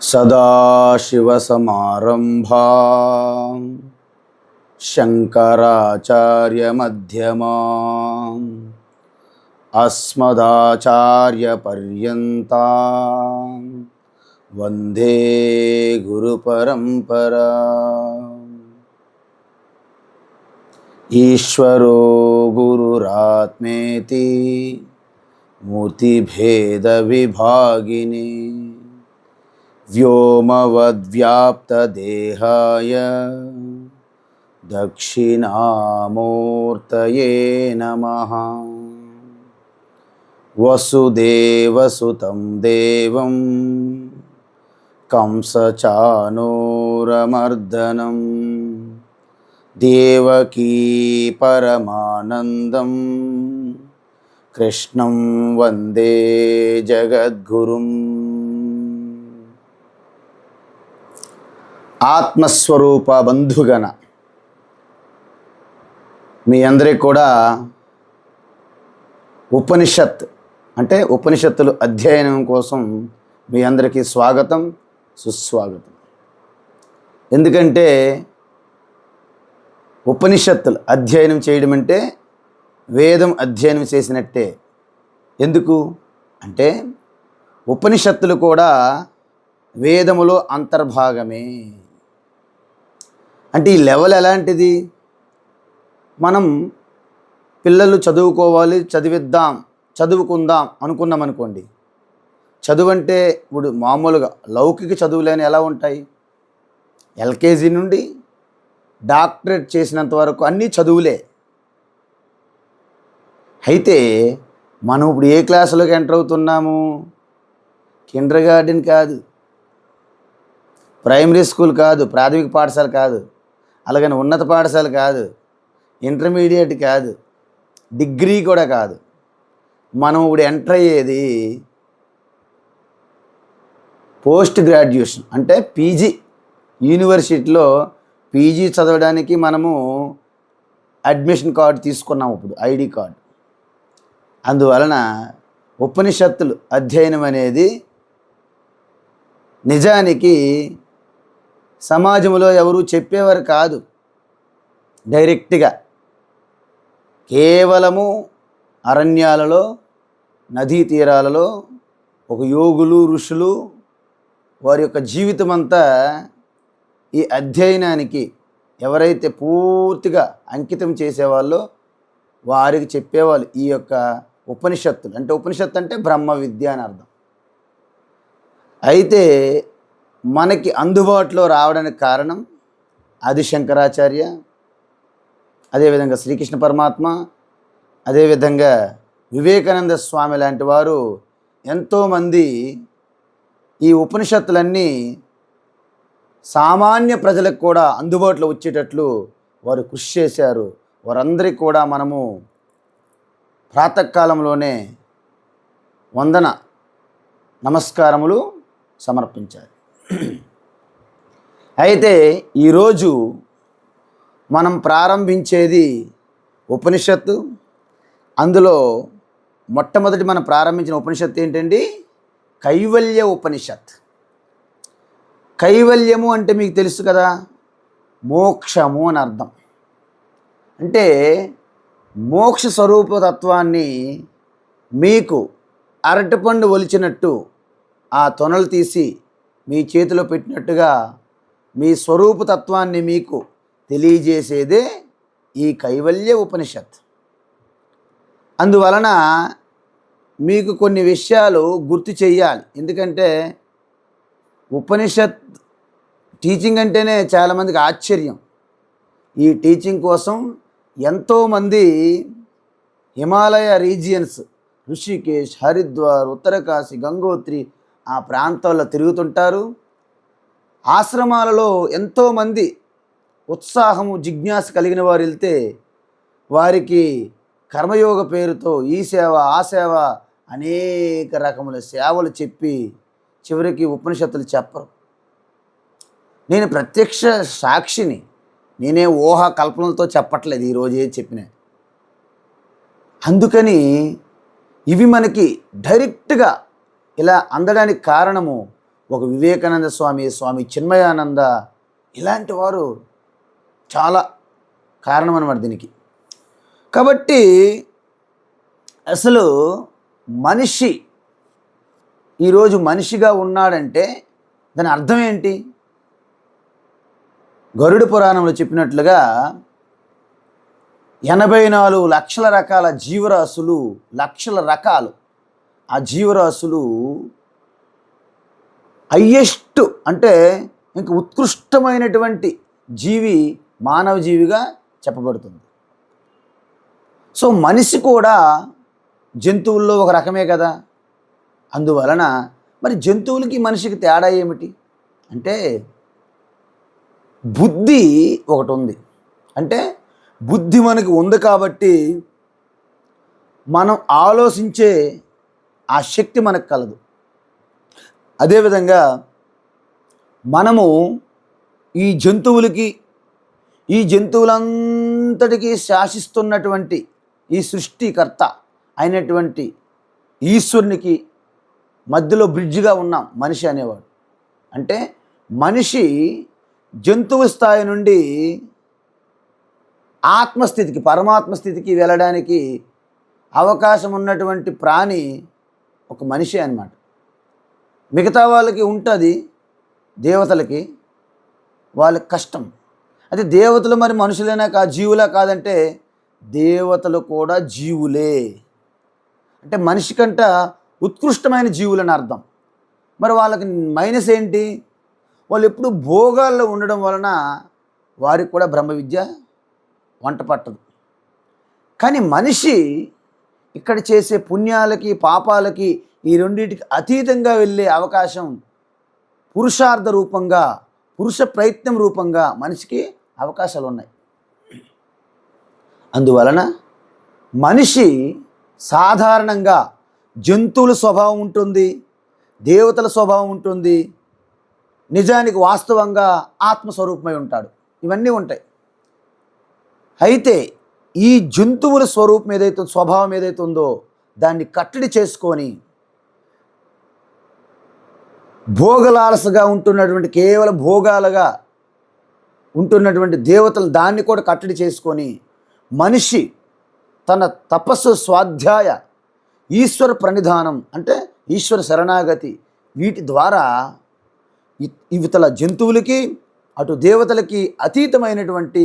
सदाशिवसमारम्भां शङ्कराचार्यमध्यमाम् अस्मदाचार्यपर्यन्तां वन्दे गुरुपरम्पराम्। ईश्वरो गुरुरात्मेति मूर्तिभेदविभागिने व्योमवद्व्याप्तदेहाय दक्षिणामूर्तये नमः। वसुदेवसुतं देवं कंसचाणूरमर्दनं देवकी परमानन्दं कृष्णं वन्दे जगद्गुरुं। ఆత్మస్వరూప బంధుగణ మీ అందరికీ కూడా ఉపనిషత్ అంటే ఉపనిషత్తులు అధ్యయనం కోసం మీ అందరికీ స్వాగతం సుస్వాగతం. ఎందుకంటే ఉపనిషత్తులు అధ్యయనం చేయడం అంటే వేదం అధ్యయనం చేసినట్టే. ఎందుకు అంటే ఉపనిషత్తులు కూడా వేదములో అంతర్భాగమే. అంటే ఈ లెవెల్ ఎలాంటిది? మనం పిల్లలు చదువుకోవాలి, చదువుకుందాం అనుకున్నాం అనుకోండి. చదువు అంటే ఇప్పుడు మామూలుగా లౌకిక చదువులేని ఎలా ఉంటాయి? ఎల్కేజీ నుండి డాక్టరేట్ చేసినంత వరకు అన్నీ చదువులే. అయితే మనం ఇప్పుడు ఏ క్లాసులోకి ఎంటర్ అవుతున్నాము? కిండర్ గార్డెన్ కాదు, ప్రైమరీ స్కూల్ కాదు, ప్రాథమిక పాఠశాల కాదు, అలాగని ఉన్నత పాఠశాల కాదు, ఇంటర్మీడియట్ కాదు, డిగ్రీ కూడా కాదు. మనం ఇప్పుడు ఎంటర్ అయ్యేది పోస్ట్ గ్రాడ్యుయేషన్ అంటే పీజీ. యూనివర్సిటీలో పీజీ చదవడానికి మనము అడ్మిషన్ కార్డు తీసుకున్నాము, ఇప్పుడు ఐడి కార్డు. అందువలన ఉపనిషత్తులు అధ్యయనం అనేది నిజానికి సమాజంలో ఎవరు చెప్పేవారు కాదు. డైరెక్ట్గా కేవలము అరణ్యాలలో, నదీ తీరాలలో ఒక యోగులు, ఋషులు వారి యొక్క జీవితం అంతా ఈ అధ్యయనానికి ఎవరైతే పూర్తిగా అంకితం చేసేవాళ్ళో వారికి చెప్పేవాళ్ళు ఈ యొక్క ఉపనిషత్తులు. అంటే ఉపనిషత్తు అంటే బ్రహ్మ విద్య అని అర్థం. అయితే మనకి అందుబాటులో రావడానికి కారణం ఆది శంకరాచార్య, అదేవిధంగా శ్రీకృష్ణ పరమాత్మ, అదేవిధంగా వివేకానంద స్వామి లాంటి వారు ఎంతోమంది ఈ ఉపనిషత్తులన్నీ సామాన్య ప్రజలకు కూడా అందుబాటులో వచ్చేటట్లు వారు కృషి చేశారు. వారందరికీ కూడా మనము ప్రాతకాలంలోనే వందన నమస్కారములు సమర్పించాలి. అయితే ఈరోజు మనం ప్రారంభించేది ఉపనిషత్తు. అందులో మొట్టమొదటి మనం ప్రారంభించిన ఉపనిషత్తు ఏంటండి? కైవల్య ఉపనిషత్. కైవల్యము అంటే మీకు తెలుసు కదా, మోక్షము అని అర్థం. అంటే మోక్ష స్వరూపతత్వాన్ని మీకు అరటిపండు ఒలిచినట్టు ఆ తొనలు తీసి మీ చేతిలో పెట్టినట్టుగా మీ స్వరూపతత్వాన్ని మీకు తెలియజేసేదే ఈ కైవల్య ఉపనిషత్. అందువలన మీకు కొన్ని విషయాలు గుర్తు చేయాలి. ఎందుకంటే ఉపనిషత్ టీచింగ్ అంటేనే చాలామందికి ఆశ్చర్యం. ఈ టీచింగ్ కోసం ఎంతోమంది హిమాలయ రీజియన్స్, ఋషికేశ్, హరిద్వార్, ఉత్తరకాశీ, గంగోత్రి ఆ ప్రాంతాల్లో తిరుగుతుంటారు. ఆశ్రమాలలో ఎంతోమంది ఉత్సాహము, జిజ్ఞాస కలిగిన వారు వెళ్తే వారికి కర్మయోగ పేరుతో ఈ సేవ ఆ సేవ అనేక రకముల సేవలు చెప్పి చివరికి ఉపనిషత్తులు చెప్పరు. నేను ప్రత్యక్ష సాక్షిని. నేనే ఊహా కల్పనలతో చెప్పట్లేదు ఈరోజు చెప్పిన. అందుకని ఇవి మనకి డైరెక్ట్గా ఇలా అందడానికి కారణము ఒక వివేకానంద స్వామి, స్వామి చిన్మయానంద, ఇలాంటి వారు చాలా కారణం అన్నమాట దీనికి. కాబట్టి అసలు మనిషి ఈరోజు మనిషిగా ఉన్నాడంటే దాని అర్థం ఏంటి? గరుడ పురాణంలో చెప్పినట్లుగా 84 లక్షల రకాల జీవరాశులు, లక్షల రకాలు ఆ జీవరాశులు హయ్యెస్ట్ అంటే ఇంక ఉత్కృష్టమైనటువంటి జీవి మానవ జీవిగా చెప్పబడుతుంది. సో మనిషి కూడా జంతువుల్లో ఒక రకమే కదా. అందువలన మరి జంతువులకి మనిషికి తేడా ఏమిటి అంటే బుద్ధి ఒకటి ఉంది. అంటే బుద్ధి మనకి ఉంది కాబట్టి మనం ఆలోచించే ఆ శక్తి మనకు కలదు. అదేవిధంగా మనము ఈ జంతువులంతటికీ శాసిస్తున్నటువంటి ఈ సృష్టికర్త అయినటువంటి ఈశ్వరునికి మధ్యలో బ్రిడ్జిగా ఉన్నాం మనిషి అనేవాడు. అంటే మనిషి జంతువు స్థాయి నుండి ఆత్మస్థితికి, పరమాత్మ స్థితికి వెళ్ళడానికి అవకాశం ఉన్నటువంటి ప్రాణి ఒక మనిషి అన్నమాట. మిగతా వాళ్ళకి ఉంటుంది, దేవతలకి వాళ్ళకి కష్టం. అయితే దేవతలు మరి మనుషులైనా జీవులా కాదంటే దేవతలు కూడా జీవులే. అంటే మనిషి కంట ఉత్కృష్టమైన జీవులని అర్థం. మరి వాళ్ళకి మైనస్ ఏంటి? వాళ్ళు ఎప్పుడు భోగాల్లో ఉండడం వలన వారికి కూడా బ్రహ్మ విద్య వంట పట్టదు. కానీ మనిషి ఇక్కడ చేసే పుణ్యాలకి, పాపాలకి, ఈ రెండింటికి అతీతంగా వెళ్ళే అవకాశం పురుషార్థ రూపంగా, పురుష ప్రయత్నం రూపంగా మనిషికి అవకాశాలు ఉన్నాయి. అందువలన మనిషి సాధారణంగా జంతువుల స్వభావం ఉంటుంది, దేవతల స్వభావం ఉంటుంది, నిజానికి వాస్తవంగా ఆత్మస్వరూపమై ఉంటాడు. ఇవన్నీ ఉంటాయి. అయితే ఈ జంతువుల స్వరూపం ఏదైతే, స్వభావం ఏదైతే ఉందో దాన్ని కట్టడి చేసుకొని భోగలాలసగా ఉంటున్నటువంటి, కేవలం భోగాలుగా ఉంటున్నటువంటి దేవతలు దాన్ని కూడా కట్టడి చేసుకొని మనిషి తన తపస్సు, స్వాధ్యాయ, ఈశ్వర ప్రణిధానం అంటే ఈశ్వర శరణాగతి, వీటి ద్వారా ఇవతల జంతువులకి అటు దేవతలకి అతీతమైనటువంటి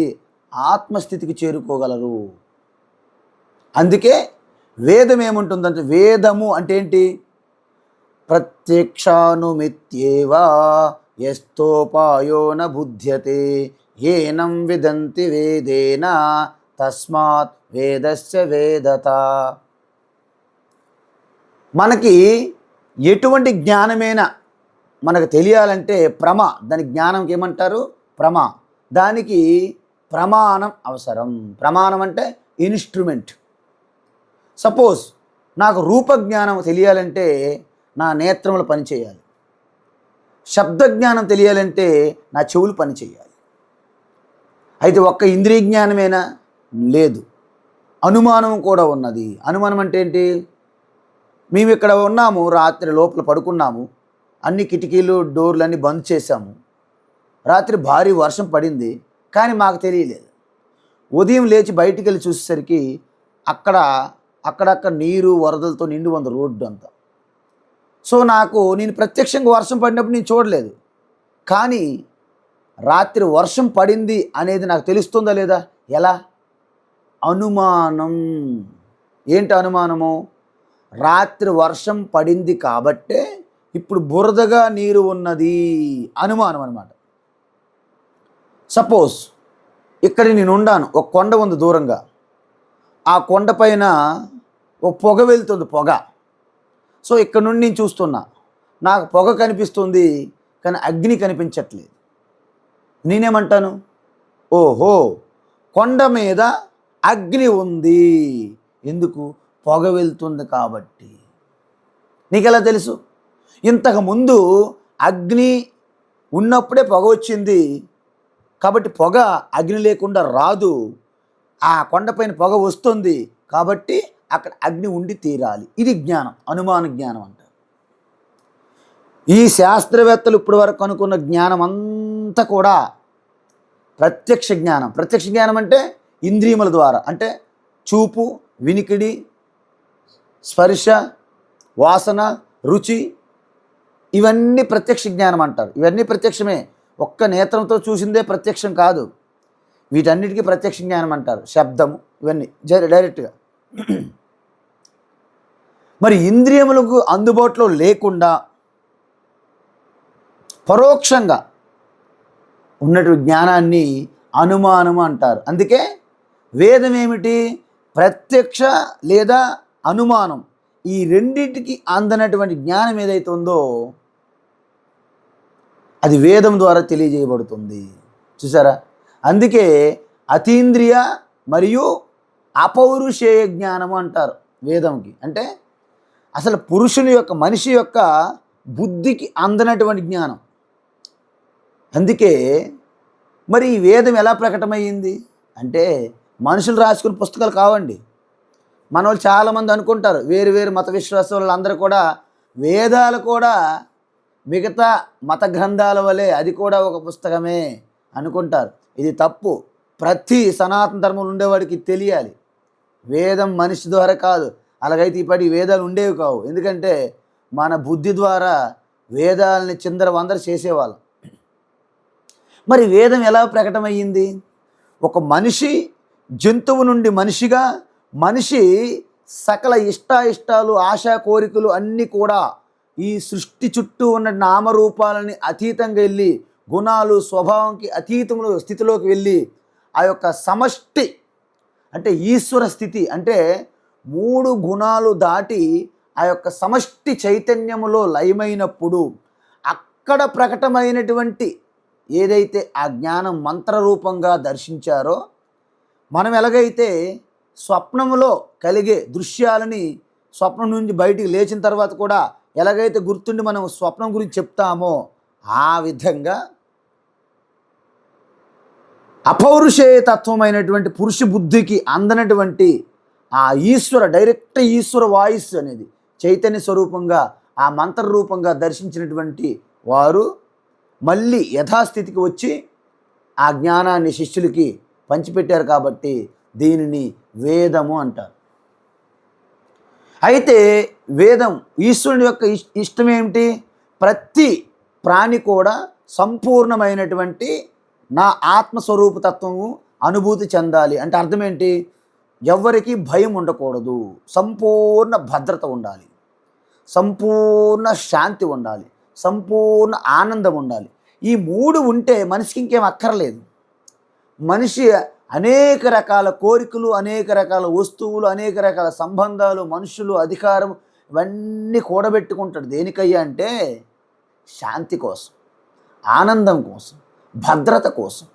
ఆత్మస్థితికి చేరుకోగలరు. అందుకే వేదం ఏముంటుందంటే, వేదము అంటే ఏంటి? ప్రత్యక్షానుమిత్యేవా యస్తోపాయో న బుధ్యతే ఏనం విదంతి వేదేన తస్మాత్ వేదస్య వేదత. మనకి ఎటువంటి జ్ఞానమైనా మనకు తెలియాలంటే దాని జ్ఞానంకి ఏమంటారు? దానికి ప్రమాణం అవసరం. ప్రమాణం అంటే ఇన్స్ట్రుమెంట్. సపోజ్ నాకు రూపజ్ఞానం తెలియాలంటే నా నేత్రములు పనిచేయాలి, శబ్దజ్ఞానం తెలియాలంటే నా చెవులు పనిచేయాలి. అయితే ఒక్క ఇంద్రియ జ్ఞానమేనా? లేదు, అనుమానం కూడా ఉన్నది. అనుమానం అంటే ఏంటి? మేము ఇక్కడ ఉన్నాము, రాత్రి లోపల పడుకున్నాము, అన్ని కిటికీలు డోర్లు అన్నీ బంద్ చేశాము, రాత్రి భారీ వర్షం పడింది, కానీ మాకు తెలియలేదు. ఉదయం లేచి బయటికి వెళ్ళి చూసేసరికి అక్కడక్కడ నీరు వరదలతో నిండి ఉంది రోడ్డు అంతా. సో నేను ప్రత్యక్షంగా వర్షం పడినప్పుడు నేను చూడలేదు, కానీ రాత్రి వర్షం పడింది అనేది నాకు తెలుస్తుందా లేదా? ఎలా? అనుమానం. ఏంటి అనుమానము? రాత్రి వర్షం పడింది కాబట్టే ఇప్పుడు బురదగా నీరు ఉన్నది, అనుమానం అన్నమాట. సపోజ్ ఇక్కడ నేను ఉండాను, ఒక కొండ ఉంది దూరంగా, ఆ కొండపైన ఒక పొగ వెళ్తుంది, పొగ. సో ఇక్కడ నుండి నేను చూస్తున్నా, నాకు పొగ కనిపిస్తుంది కానీ అగ్ని కనిపించట్లేదు. నేనేమంటాను? ఓహో, కొండ మీద అగ్ని ఉంది. ఎందుకు? పొగ వెళ్తుంది కాబట్టి. నీకెలా తెలుసు? ఇంతకుముందు అగ్ని ఉన్నప్పుడే పొగ వచ్చింది కాబట్టి పొగ అగ్ని లేకుండా రాదు. ఆ కొండపైన పొగ వస్తుంది కాబట్టి అక్కడ అగ్ని ఉండి తీరాలి. ఇది జ్ఞానం, అనుమాన జ్ఞానం అంటారు. ఈ శాస్త్రవేత్తలు ఇప్పటి వరకు అనుకున్న జ్ఞానం అంతా కూడా ప్రత్యక్ష జ్ఞానం. ప్రత్యక్ష జ్ఞానం అంటే ఇంద్రియముల ద్వారా, అంటే చూపు, వినికిడి, స్పర్శ, వాసన, రుచి, ఇవన్నీ ప్రత్యక్ష జ్ఞానం అంటారు. ఇవన్నీ ప్రత్యక్షమే. ఒక్క నేత్రంతో చూసిందే ప్రత్యక్షం కాదు. వీటన్నిటికీ ప్రత్యక్ష జ్ఞానం అంటారు. శబ్దము, ఇవన్నీ డైరెక్ట్గా. మరి ఇంద్రియములకు అందుబాటులో లేకుండా పరోక్షంగా ఉన్నటువంటి జ్ఞానాన్ని అనుమానము అంటారు. అందుకే వేదం ఏమిటి? ప్రత్యక్ష లేదా అనుమానం, ఈ రెండింటికి అందనటువంటి జ్ఞానం ఏదైతే ఉందో అది వేదం ద్వారా తెలియజేయబడుతుంది. చూసారా? అందుకే అతీంద్రియ మరియు అపౌరుషేయ జ్ఞానము అంటారు వేదంకి. అంటే అసలు పురుషుని యొక్క, మనిషి యొక్క బుద్ధికి అందనటువంటి జ్ఞానం. అందుకే మరి ఈ వేదం ఎలా ప్రకటమయ్యింది అంటే మనుషులు రాసుకున్న పుస్తకాలు కావండి. మన వాళ్ళు చాలామంది అనుకుంటారు, వేరు వేరు మత విశ్వాసం వాళ్ళందరూ కూడా వేదాలు కూడా మిగతా మత గ్రంథాల వలె అది కూడా ఒక పుస్తకమే అనుకుంటారు. ఇది తప్పు. ప్రతి సనాతన ధర్మంలో ఉండేవాడికి తెలియాలి, వేదం మనిషి ద్వారా కాదు. అలాగైతే ఇప్పటి వేదాలు ఉండేవి కావు. ఎందుకంటే మన బుద్ధి ద్వారా వేదాలని చిందర వందర చేసేవాళ్ళం. మరి వేదం ఎలా ప్రకటమయ్యింది? ఒక మనిషి జంతువు నుండి మనిషిగా, మనిషి సకల ఇష్టాయిష్టాలు, ఆశా కోరికలు అన్నీ కూడా ఈ సృష్టి చుట్టూ ఉన్న నామరూపాలని అతీతంగా వెళ్ళి, గుణాలు స్వభావంకి అతీతములు స్థితిలోకి వెళ్ళి ఆ యొక్క సమష్టి అంటే ఈశ్వర స్థితి, అంటే 3 గుణాలు దాటి ఆ యొక్క సమష్టి చైతన్యములో లయమైనప్పుడు అక్కడ ప్రకటమైనటువంటి ఏదైతే ఆ జ్ఞానం మంత్రరూపంగా దర్శించారో, మనం ఎలాగైతే స్వప్నంలో కలిగే దృశ్యాలని స్వప్నం నుంచి బయటికి లేచిన తర్వాత కూడా ఎలాగైతే గుర్తుండి మనం స్వప్నం గురించి చెప్తామో ఆ విధంగా అపౌరుషేయ తత్వమైనటువంటి పురుష బుద్ధికి అందనటువంటి ఆ ఈశ్వర, డైరెక్ట్ ఈశ్వర వాయిస్ అనేది చైతన్య స్వరూపంగా ఆ మంత్ర రూపంగా దర్శించినటువంటి వారు మళ్ళీ యథాస్థితికి వచ్చి ఆ జ్ఞానాన్ని శిష్యులకి పంచిపెట్టారు. కాబట్టి దీనిని వేదము అంటారు. అయితే వేదం, ఈశ్వరుని యొక్క ఇష్టం ఏమిటి? ప్రతి ప్రాణి కూడా సంపూర్ణమైనటువంటి నా ఆత్మస్వరూప తత్వము అనుభూతి చెందాలి. అంటే అర్థం ఏంటి? ఎవ్వరికి భయం ఉండకూడదు, సంపూర్ణ భద్రత ఉండాలి, సంపూర్ణ శాంతి ఉండాలి, సంపూర్ణ ఆనందం ఉండాలి. ఈ 3 ఉంటే మనిషికి ఇంకేం అక్కర్లేదు. మనిషి అనేక రకాల కోరికలు, అనేక రకాల వస్తువులు, అనేక రకాల సంబంధాలు, మనుషులు, అధికారం ఇవన్నీ కూడబెట్టుకుంటాడు. దేనికయ్యా అంటే శాంతి కోసం, ఆనందం కోసం, భద్రత కోసం.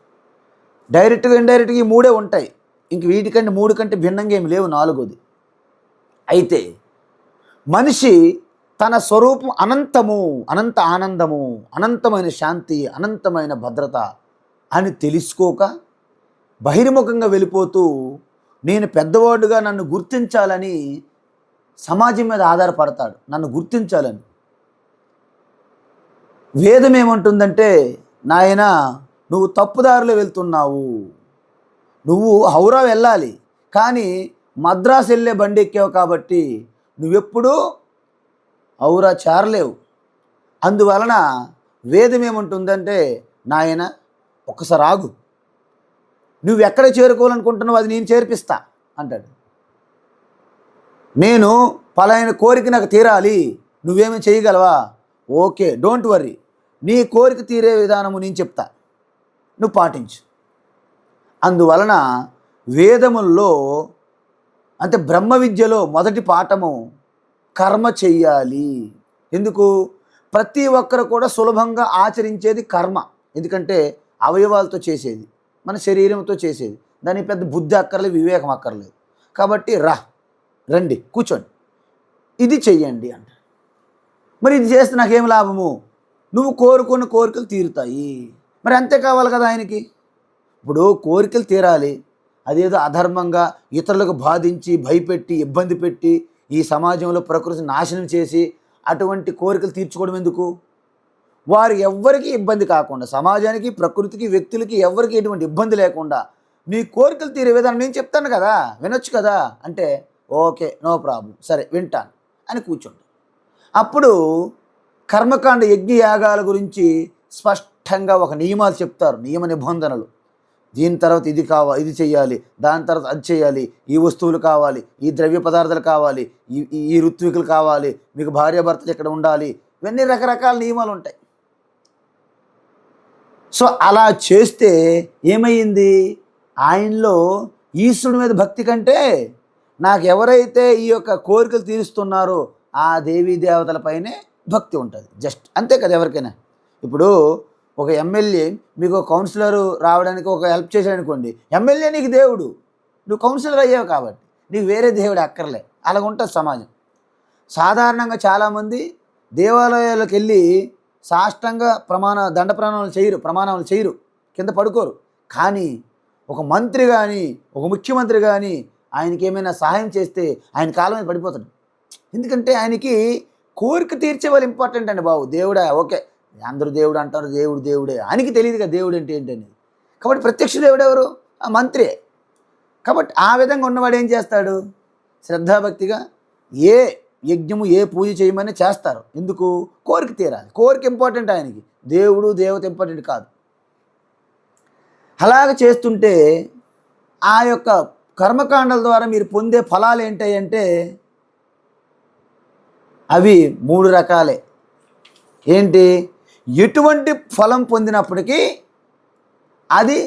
డైరెక్ట్గా ఇండైరెక్ట్గా ఈ 3 ఉంటాయి. ఇంక వీటికంటే 3 కంటే భిన్నంగా ఏమి లేవు 4వది. అయితే మనిషి తన స్వరూపం అనంతము, అనంత ఆనందము, అనంతమైన శాంతి, అనంతమైన భద్రత అని తెలుసుకోక బహిర్ముఖంగా వెళ్ళిపోతూ నేను పెద్దవాడుగా నన్ను గుర్తించాలని సమాజం మీద ఆధారపడతాడు, నన్ను గుర్తించాలని. వేదం ఏమంటుందంటే, నాయన నువ్వు తప్పుదారిలో వెళ్తున్నావు, నువ్వు హౌరా వెళ్ళాలి కానీ మద్రాసు వెళ్ళే బండి ఎక్కావు కాబట్టి నువ్వెప్పుడూ హౌరా చేరలేవు. అందువలన వేదం ఏమంటుందంటే, నాయన ఒక్కసారి ఆగు, నువ్వు ఎక్కడ చేరుకోవాలనుకుంటున్నావు అది నేను చేర్పిస్తా అంటాడు. నేను పలానా కోరిక నాకు తీరాలి, నువ్వేమీ చేయగలవా? ఓకే, డోంట్ వర్రీ, నీ కోరిక తీరే విధానము నేను చెప్తా, నువ్వు పాటించు. అందువలన వేదముల్లో అంటే బ్రహ్మ విద్యలో మొదటి పాఠము కర్మ చెయ్యాలి. ఎందుకు? ప్రతి ఒక్కరు కూడా సులభంగా ఆచరించేది కర్మ. ఎందుకంటే అవయవాలతో చేసేది, మన శరీరంతో చేసేది, దానికి పెద్ద బుద్ధి అక్కర్లేదు, వివేకం అక్కర్లేదు. కాబట్టి రండి కూర్చోండి, ఇది చెయ్యండి అంట. మరి ఇది చేస్తే నాకేం లాభము? నువ్వు కోరుకున్న కోరికలు తీరుతాయి. మరి అంతే కావాలి కదా ఆయనకి. ఇప్పుడు కోరికలు తీరాలి, అదేదో అధర్మంగా ఇతరులకు బాధించి, భయపెట్టి, ఇబ్బంది పెట్టి, ఈ సమాజంలో ప్రకృతిని నాశనం చేసి అటువంటి కోరికలు తీర్చుకోవడం ఎందుకు? వారు ఎవ్వరికీ ఇబ్బంది కాకుండా, సమాజానికి, ప్రకృతికి, వ్యక్తులకి ఎవ్వరికి ఎటువంటి ఇబ్బంది లేకుండా నీ కోరికలు తీరే విధానం నేను చెప్తాను కదా, వినొచ్చు కదా అంటే, ఓకే, నో ప్రాబ్లం, సరే వింటాను అని కూర్చోండి. అప్పుడు కర్మకాండ యజ్ఞ యాగాల గురించి స్పష్టంగా ఒక నియమాలు చెప్తారు, నియమ నిబంధనలు. దీని తర్వాత ఇది కావాలి, ఇది చేయాలి, దాని తర్వాత అది చేయాలి, ఈ వస్తువులు కావాలి, ఈ ద్రవ్య పదార్థాలు కావాలి, ఈ ఈ ఋత్వికులు కావాలి, మీకు భార్యాభర్తలు ఇక్కడ ఉండాలి, ఇవన్నీ రకరకాల నియమాలు ఉంటాయి. సో అలా చేస్తే ఏమైంది, ఆయనలో ఈశ్వరుడి మీద భక్తి కంటే నాకు ఎవరైతే ఈ యొక్క కోరికలు తీరుస్తున్నారో ఆ దేవీ దేవతలపైనే భక్తి ఉంటుంది. జస్ట్ అంతే కదా ఎవరికైనా. ఇప్పుడు ఒక ఎమ్మెల్యే మీకు కౌన్సిలర్ రావడానికి ఒక హెల్ప్ చేశాడు అనుకోండి, ఎమ్మెల్యే నీకు దేవుడు, నువ్వు కౌన్సిలర్ అయ్యావు కాబట్టి నీకు వేరే దేవుడు అక్కర్లే. అలాగ ఉంటుంది సమాజం. సాధారణంగా చాలామంది దేవాలయాలకు వెళ్ళి సాష్టంగా దండ ప్రమాణాలు చేయరు, కింద పడుకోరు. కానీ ఒక మంత్రి కానీ, ఒక ముఖ్యమంత్రి కానీ ఆయనకి ఏమైనా సహాయం చేస్తే ఆయన కాలం మీద పడిపోతాడు. ఎందుకంటే ఆయనకి కోరిక తీర్చే వాళ్ళు ఇంపార్టెంట్ అండి బాబు. దేవుడా, ఓకే, అందరూ దేవుడు అంటారు, దేవుడే, ఆయనకి తెలియదు కదా దేవుడు అంటే ఏంటని. కాబట్టి ప్రత్యక్ష దేవుడు ఎవరు, ఆ మంత్రే. కాబట్టి ఆ విధంగా ఉన్నవాడు ఏం చేస్తాడు, శ్రద్ధాభక్తిగా ఏ యజ్ఞము ఏ పూజ చేయమని చేస్తారు. ఎందుకు, కోరిక తీరాలి. కోరిక ఇంపార్టెంట్ ఆయనకి, దేవుడు దేవత ఇంపార్టెంట్ కాదు. అలాగ చేస్తుంటే ఆ యొక్క కర్మకాండల ద్వారా మీరు పొందే ఫలాలు ఏంటంటే అవి 3 రకాలే. ఏంటి, ఎటువంటి ఫలం పొందినప్పటికీ అది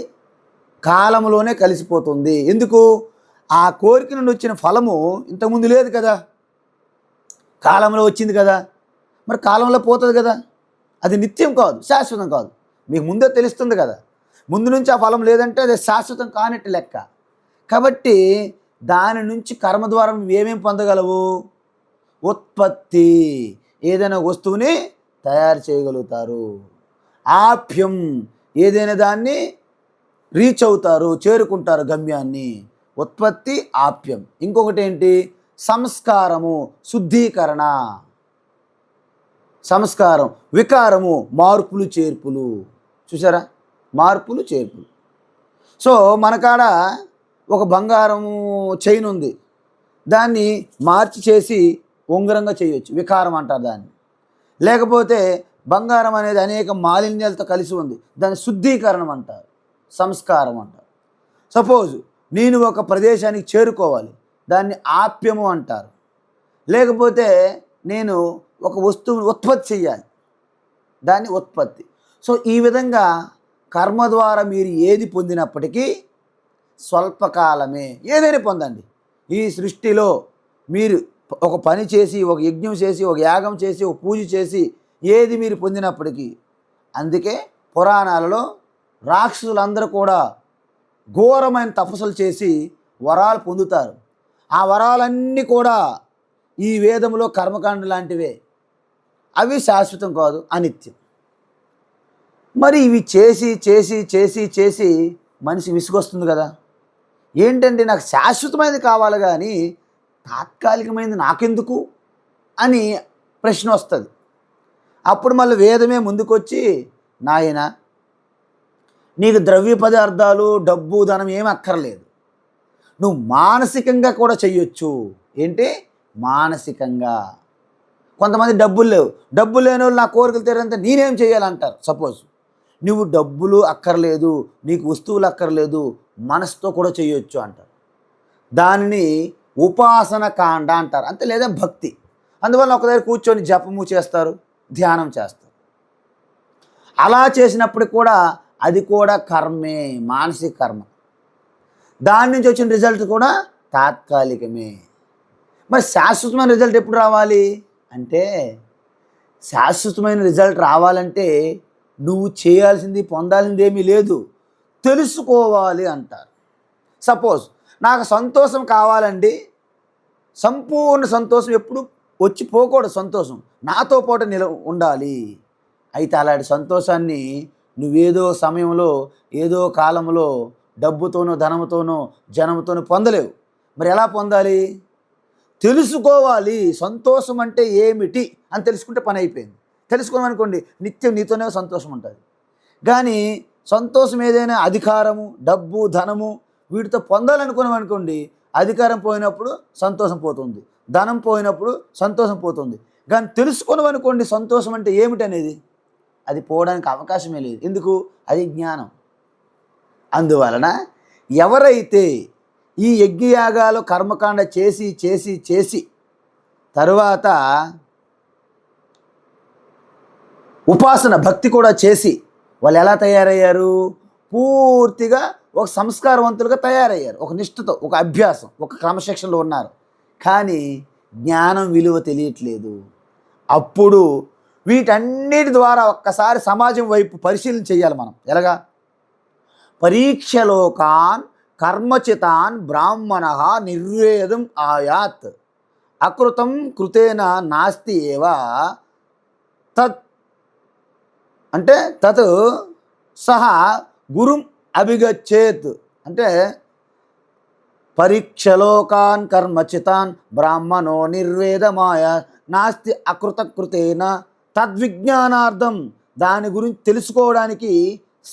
కాలంలోనే కలిసిపోతుంది. ఎందుకు, ఆ కోరిక నుండి వచ్చిన ఫలము ఇంతకుముందు లేదు కదా, కాలంలో వచ్చింది కదా, మరి కాలంలో పోతుంది కదా. అది నిత్యం కాదు, శాశ్వతం కాదు. మీకు ముందే తెలుస్తుంది కదా, ముందు నుంచి ఆ ఫలం లేదంటే అది శాశ్వతం కానట్టు లెక్క. కాబట్టి దాని నుంచి కర్మ ద్వారా ఏమేమి పొందగలవు, ఉత్పత్తి, ఏదైనా వస్తువుని తయారు చేయగలుగుతారు. ఆప్యం, ఏదైనా దాన్ని రీచ్ అవుతారు, చేరుకుంటారు గమ్యాన్ని. ఉత్పత్తి, ఆప్యం. ఇంకొకటి ఏంటి, సంస్కారము, శుద్ధీకరణ. సంస్కారం, వికారము, మార్పులు చేర్పులు. చూసారా, మార్పులు చేర్పులు. సో మనకాడ ఒక బంగారం చైన్ ఉంది, దాన్ని మార్చి చేసి ఉంగరంగా చేయొచ్చు, వికారం అంటారు దాన్ని. లేకపోతే బంగారం అనేది అనేక మాలిన్యాలతో కలిసి ఉంది, దాన్ని శుద్ధీకరణం అంటారు, సంస్కారం అంటారు. సపోజ్ నేను ఒక ప్రదేశానికి చేరుకోవాలి, దాన్ని ఆప్యము అంటారు. లేకపోతే నేను ఒక వస్తువుని ఉత్పత్తి చేయాలి, దాన్ని ఉత్పత్తి. సో ఈ విధంగా కర్మ ద్వారా మీరు ఏది పొందినప్పటికీ స్వల్పకాలమే. ఏదైనా పొందండి. ఈ సృష్టిలో మీరు ఒక పని చేసి, ఒక యజ్ఞం చేసి, ఒక యాగం చేసి, ఒక పూజ చేసి ఏది మీరు పొందినప్పటికీ, అందుకే పురాణాలలో రాక్షసులందరూ కూడా ఘోరమైన తపస్సులు చేసి వరాలు పొందుతారు. ఆ వరాలన్నీ కూడా ఈ వేదంలో కర్మకాండ లాంటివే. అవి శాశ్వతం కాదు, అనిత్యం. మరి ఇవి చేసి చేసి చేసి చేసి మనిషి విసుగొస్తుంది కదా. ఏంటంటే నాకు శాశ్వతమైనది కావాలి కానీ తాత్కాలికమైనది నాకెందుకు అని ప్రశ్న వస్తుంది. అప్పుడు మళ్ళీ వేదమే ముందుకొచ్చి, నాయన నీకు ద్రవ్య పదార్థాలు, డబ్బు, ధనం ఏమి అక్కర్లేదు, నువ్వు మానసికంగా కూడా చెయ్యొచ్చు. ఏంటి, మానసికంగా. కొంతమంది డబ్బులు లేవు, డబ్బులు లేని వాళ్ళు నా కోరికలు తీరంటే నేనేం చేయాలంటారు. సపోజ్ నువ్వు డబ్బులు అక్కర్లేదు, నీకు వస్తువులు అక్కర్లేదు, మనసుతో కూడా చేయొచ్చు అంటారు. దానిని ఉపాసన కాండ అంటారు, అంతే. లేదా భక్తి. అందువల్ల ఒక దగ్గర కూర్చొని జపము చేస్తారు, ధ్యానం చేస్తారు. అలా చేసినప్పుడు కూడా అది కూడా కర్మే, మానసిక కర్మ. దాని నుంచి వచ్చిన రిజల్ట్ కూడా తాత్కాలికమే. మరి శాశ్వతమైన రిజల్ట్ ఎప్పుడు రావాలి అంటే, శాశ్వతమైన రిజల్ట్ రావాలంటే నువ్వు చేయాల్సింది, పొందాల్సింది ఏమీ లేదు, తెలుసుకోవాలి అంటారు. సపోజ్ నాకు సంతోషం కావాలండి, సంపూర్ణ సంతోషం ఎప్పుడు వచ్చి పోకూడదు, సంతోషం నాతో పాటు ఉండాలి. అయితే అలాంటి సంతోషాన్ని నువ్వేదో సమయంలో, ఏదో కాలంలో డబ్బుతోనో, ధనంతోనో, జనంతోనో పొందలేవు. మరి ఎలా పొందాలి, తెలుసుకోవాలి. సంతోషం అంటే ఏమిటి అని తెలుసుకుంటే పని అయిపోయింది. తెలుసుకున్నాం అనుకోండి, నిత్యం నీతోనే సంతోషం ఉంటుంది. కానీ సంతోషం ఏదైనా అధికారము, డబ్బు, ధనము వీటితో పొందాలనుకున్నాం అనుకోండి, అధికారం పోయినప్పుడు సంతోషం పోతుంది, ధనం పోయినప్పుడు సంతోషం పోతుంది. కానీ తెలుసుకున్నాం అనుకోండి సంతోషం అంటే ఏమిటనేది, అది పోవడానికి అవకాశమే లేదు. ఎందుకు? అది జ్ఞానం. అందువలన ఎవరైతే ఈ యజ్ఞయాగాలు కర్మకాండ చేసి చేసి చేసి తరువాత ఉపాసన భక్తి కూడా చేసి వాళ్ళు ఎలా తయారయ్యారు? పూర్తిగా ఒక సంస్కారవంతులుగా తయారయ్యారు, ఒక నిష్ఠతో, ఒక అభ్యాసం, ఒక క్రమశిక్షణలో ఉన్నారు. కానీ జ్ఞానం విలువ తెలియట్లేదు. అప్పుడు వీటన్నిటి ద్వారా ఒక్కసారి సమాజం వైపు పరిశీలన చేయాలి మనం. ఎలాగా? పరీక్షలోకాన్ కర్మచితాన్ బ్రాహ్మణ నిర్వేదం ఆయాత్ అకృతం కృతేన నాస్తి ఏవ తత్ అంటే తత్ సహా గురుం అభిగచ్చేత్. అంటే పరీక్షలోకాన్ కర్మచితాన్ బ్రాహ్మణో నిర్వేదమాయ నాస్తి అకృతకృతేన తద్విజ్ఞానార్థం, దాని గురించి తెలుసుకోవడానికి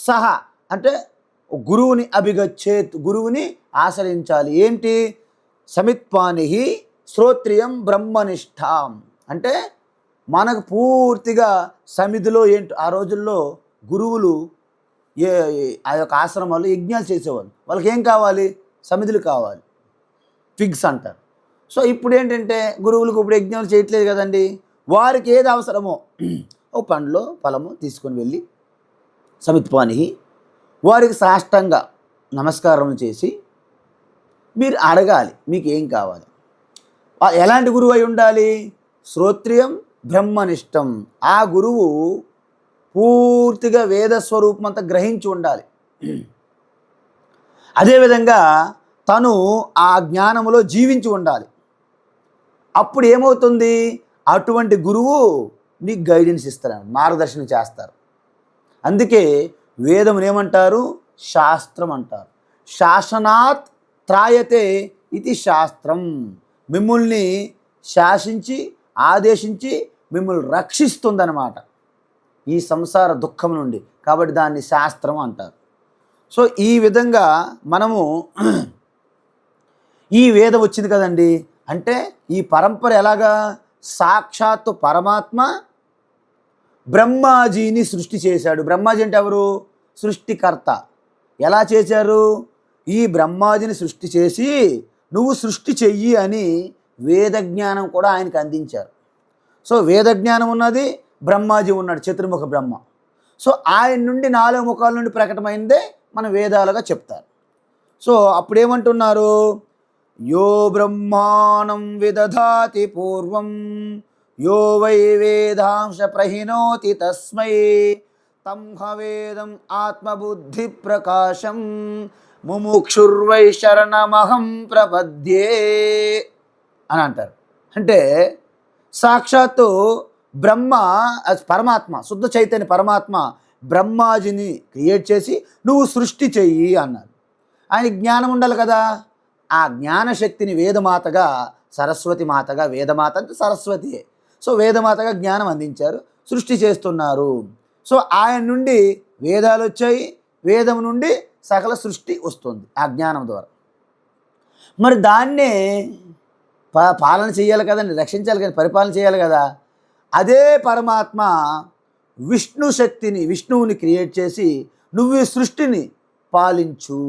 సహా అంటే గురువుని అభిగచ్చేత్, గురువుని ఆశ్రయించాలి. ఏంటి? సమిత్పాని శ్రోత్రియం బ్రహ్మనిష్టాం. అంటే మనకు పూర్తిగా సమిధిలో ఏంటి, ఆ రోజుల్లో గురువులు ఆ యొక్క ఆశ్రమాల్లో యజ్ఞాలు చేసేవాళ్ళు. వాళ్ళకి ఏం కావాలి? సమిధులు కావాలి, ఫిగ్స్ అంటారు. సో ఇప్పుడు ఏంటంటే గురువులకు ఇప్పుడు యజ్ఞాలు చేయట్లేదు కదండి. వారికి ఏది అవసరమో ఒక పండ్లో ఫలము తీసుకొని వెళ్ళి సమిత్పాని వారికి సాష్టంగా నమస్కారం చేసి మీరు అడగాలి మీకు ఏం కావాలి. ఎలాంటి గురువు అయి ఉండాలి? శ్రోత్రియం బ్రహ్మనిష్టం. ఆ గురువు పూర్తిగా వేద స్వరూపం అంతా గ్రహించి ఉండాలి. అదేవిధంగా తను ఆ జ్ఞానములో జీవించి ఉండాలి. అప్పుడు ఏమవుతుంది? అటువంటి గురువు నీకు గైడెన్స్ ఇస్తారు, మార్గదర్శనం చేస్తారు. అందుకే వేదమును ఏమంటారు? శాస్త్రం అంటారు. శాసనాత్ త్రాయతే ఇది శాస్త్రం. మిమ్మల్ని శాసించి ఆదేశించి మిమ్మల్ని రక్షిస్తుందన్నమాట ఈ సంసార దుఃఖం నుండి. కాబట్టి దాన్ని శాస్త్రం అంటారు. సో ఈ విధంగా మనము ఈ వేదం వచ్చింది కదండి. అంటే ఈ పరంపర ఎలాగా? సాక్షాత్తు పరమాత్మ బ్రహ్మాజీని సృష్టి చేశాడు. బ్రహ్మాజీ అంటే ఎవరు? సృష్టికర్త. ఎలా చేశారు? ఈ బ్రహ్మాజీని సృష్టి చేసి నువ్వు సృష్టి చెయ్యి అని వేద జ్ఞానం కూడా ఆయనకు అందించారు. సో వేద జ్ఞానం ఉన్నది, బ్రహ్మాజీ ఉన్నాడు, చతుర్ముఖ బ్రహ్మ. సో ఆయన నుండి 4 ముఖాల నుండి ప్రకటమైందే మన వేదాలుగా చెప్తారు. సో అప్పుడు ఏమంటున్నారు? యో బ్రహ్మాణం విదధాతి పూర్వం యో వై వేదాంశ ప్రహినోతి తస్మై తం హవేదం ఆత్మబుద్ధి ప్రకాశం ముముక్షుర్వై శరణమహం ప్రపద్యే అని అంటారు. అంటే సాక్షాత్తు బ్రహ్మ పరమాత్మ, శుద్ధ చైతన్య పరమాత్మ బ్రహ్మాజిని క్రియేట్ చేసి నువ్వు సృష్టి చెయ్యి అన్నారు. ఆయన జ్ఞానం ఉండాలి కదా. ఆ జ్ఞానశక్తిని వేదమాతగా, సరస్వతి మాతగా, వేదమాత అంటే సరస్వతియే. సో వేదమాతగా జ్ఞానం అందించారు, సృష్టి చేస్తున్నారు. సో ఆయన నుండి వేదాలు వచ్చాయి, వేదం నుండి సకల సృష్టి వస్తుంది ఆ జ్ఞానం ద్వారా. మరి దాన్నే పాలన చేయాలి కదండి, రక్షించాలి కదా, పరిపాలన చేయాలి కదా. అదే పరమాత్మ విష్ణు శక్తిని, విష్ణువుని క్రియేట్ చేసి నువ్వు ఈ సృష్టిని పాలించు.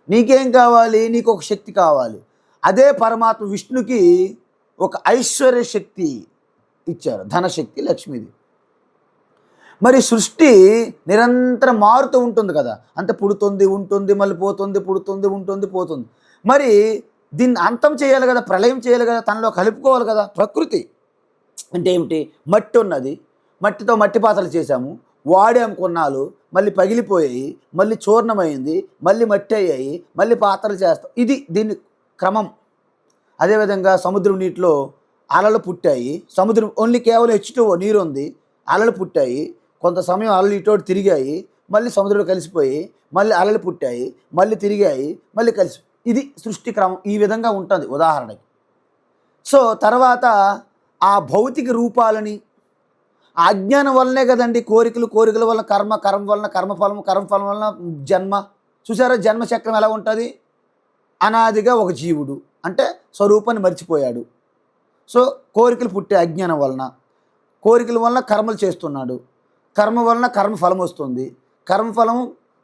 నీకేం కావాలి? నీకు ఒక శక్తి కావాలి. అదే పరమాత్మ విష్ణుకి ఒక ఐశ్వర్య శక్తి ఇచ్చారు, ధనశక్తి, లక్ష్మిది. మరి సృష్టి నిరంతరం మారుతూ ఉంటుంది కదా, అంత పుడుతుంది, ఉంటుంది, మళ్ళీ పోతుంది, పుడుతుంది, ఉంటుంది, పోతుంది. మరి దీన్ని అంతం చేయాలి కదా, ప్రళయం చేయాలి కదా, తనలో కలుపుకోవాలి కదా. ప్రకృతి అంటే ఏమిటి? మట్టి ఉన్నది, మట్టితో మట్టి పాత్రలు చేశాము, వాడాము కొన్నాళ్ళు, మళ్ళీ పగిలిపోయాయి, మళ్ళీ చూర్ణమైంది, మళ్ళీ మట్టి అయ్యాయి, మళ్ళీ పాత్రలు చేస్తాం. ఇది దీని క్రమం. అదేవిధంగా సముద్రం నీటిలో అలలు పుట్టాయి. సముద్రం ఓన్లీ కేవలం H2O నీరు ఉంది, అలలు పుట్టాయి. కొంత సమయం అలలు ఇటోటి తిరిగాయి, మళ్ళీ సముద్రంలో కలిసిపోయి, మళ్ళీ అలలు పుట్టాయి, మళ్ళీ తిరిగాయి, మళ్ళీ కలిసి. ఇది సృష్టి క్రమం. ఈ విధంగా ఉంటుంది ఉదాహరణకి. సో తర్వాత ఆ భౌతిక రూపాలని ఆ అజ్ఞానం వల్లనే కదండి కోరికల వల్ల కర్మ, కర్మ వలన కర్మఫలం, కర్మఫలం వలన జన్మ. చూసారా జన్మ చక్రం ఎలా ఉంటుంది? అనాదిగా ఒక జీవుడు అంటే స్వరూపాన్ని మర్చిపోయాడు. సో కోరికలు పుట్టే అజ్ఞానం వలన, కోరికల వలన కర్మలు చేస్తున్నాడు, కర్మ వలన కర్మఫలం వస్తుంది. కర్మఫలం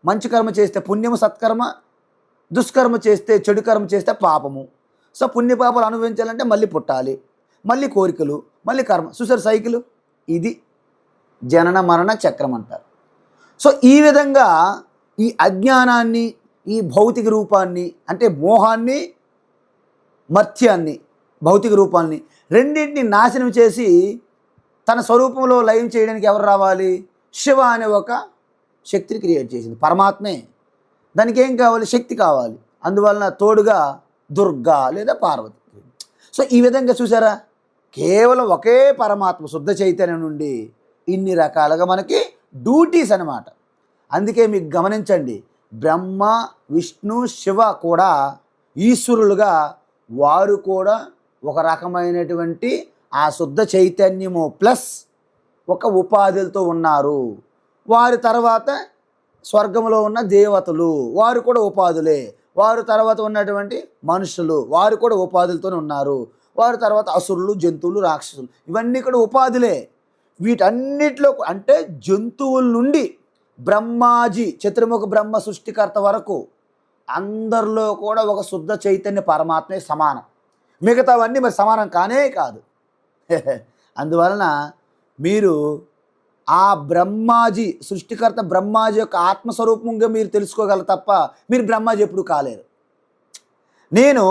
మంచి కర్మ చేస్తే పుణ్యము సత్కర్మ, దుష్కర్మ చేస్తే చెడు కర్మ చేస్తే పాపము. సో పుణ్యపాపాలు అనుభవించాలంటే మళ్ళీ పుట్టాలి, మళ్ళీ కోరికలు, మళ్ళీ కర్మ. చూసారు సైకిల్? ఇది జనన మరణ చక్రం అంటారు. సో ఈ విధంగా ఈ అజ్ఞానాన్ని, ఈ భౌతిక రూపాన్ని అంటే మోహాన్ని, మర్త్యాన్ని, భౌతిక రూపాన్ని రెండింటిని నాశనం చేసి తన స్వరూపంలో లయం చేయడానికి ఎవరు రావాలి? శివ అనే ఒక శక్తిని క్రియేట్ చేసింది పరమాత్మే. దానికి ఏం కావాలి? శక్తి కావాలి. అందువలన తోడుగా దుర్గా లేదా పార్వతి. సో ఈ విధంగా చూసారా, కేవలం ఒకే పరమాత్మ శుద్ధ చైతన్యం నుండి ఇన్ని రకాలుగా మనకి డ్యూటీస్ అన్నమాట. అందుకే మీకు గమనించండి, బ్రహ్మ, విష్ణు, శివ కూడా ఈశ్వరులుగా వారు కూడా ఒక రకమైనటువంటి ఆ శుద్ధ చైతన్యము ప్లస్ ఒక ఉపాధులతో ఉన్నారు. వారి తర్వాత స్వర్గంలో ఉన్న దేవతలు వారు కూడా ఉపాధులే. వారు తర్వాత ఉన్నటువంటి మనుషులు వారు కూడా ఉపాధులతో ఉన్నారు. వారి తర్వాత అసురులు, జంతువులు, రాక్షసులు ఇవన్నీ కూడా ఉపాధులే. వీటన్నిటిలో అంటే జంతువుల నుండి బ్రహ్మాజీ చతుర్ముఖ బ్రహ్మ సృష్టికర్త వరకు అందరిలో కూడా ఒక శుద్ధ చైతన్య పరమాత్మే సమానం. మిగతావన్నీ మరి సమానం కానే కాదు. అందువలన మీరు ఆ బ్రహ్మాజీ సృష్టికర్త బ్రహ్మాజీ యొక్క ఆత్మస్వరూపంగా మీరు తెలుసుకోగలరు తప్ప మీరు బ్రహ్మాజీ ఎప్పుడు కాలేరు. నేను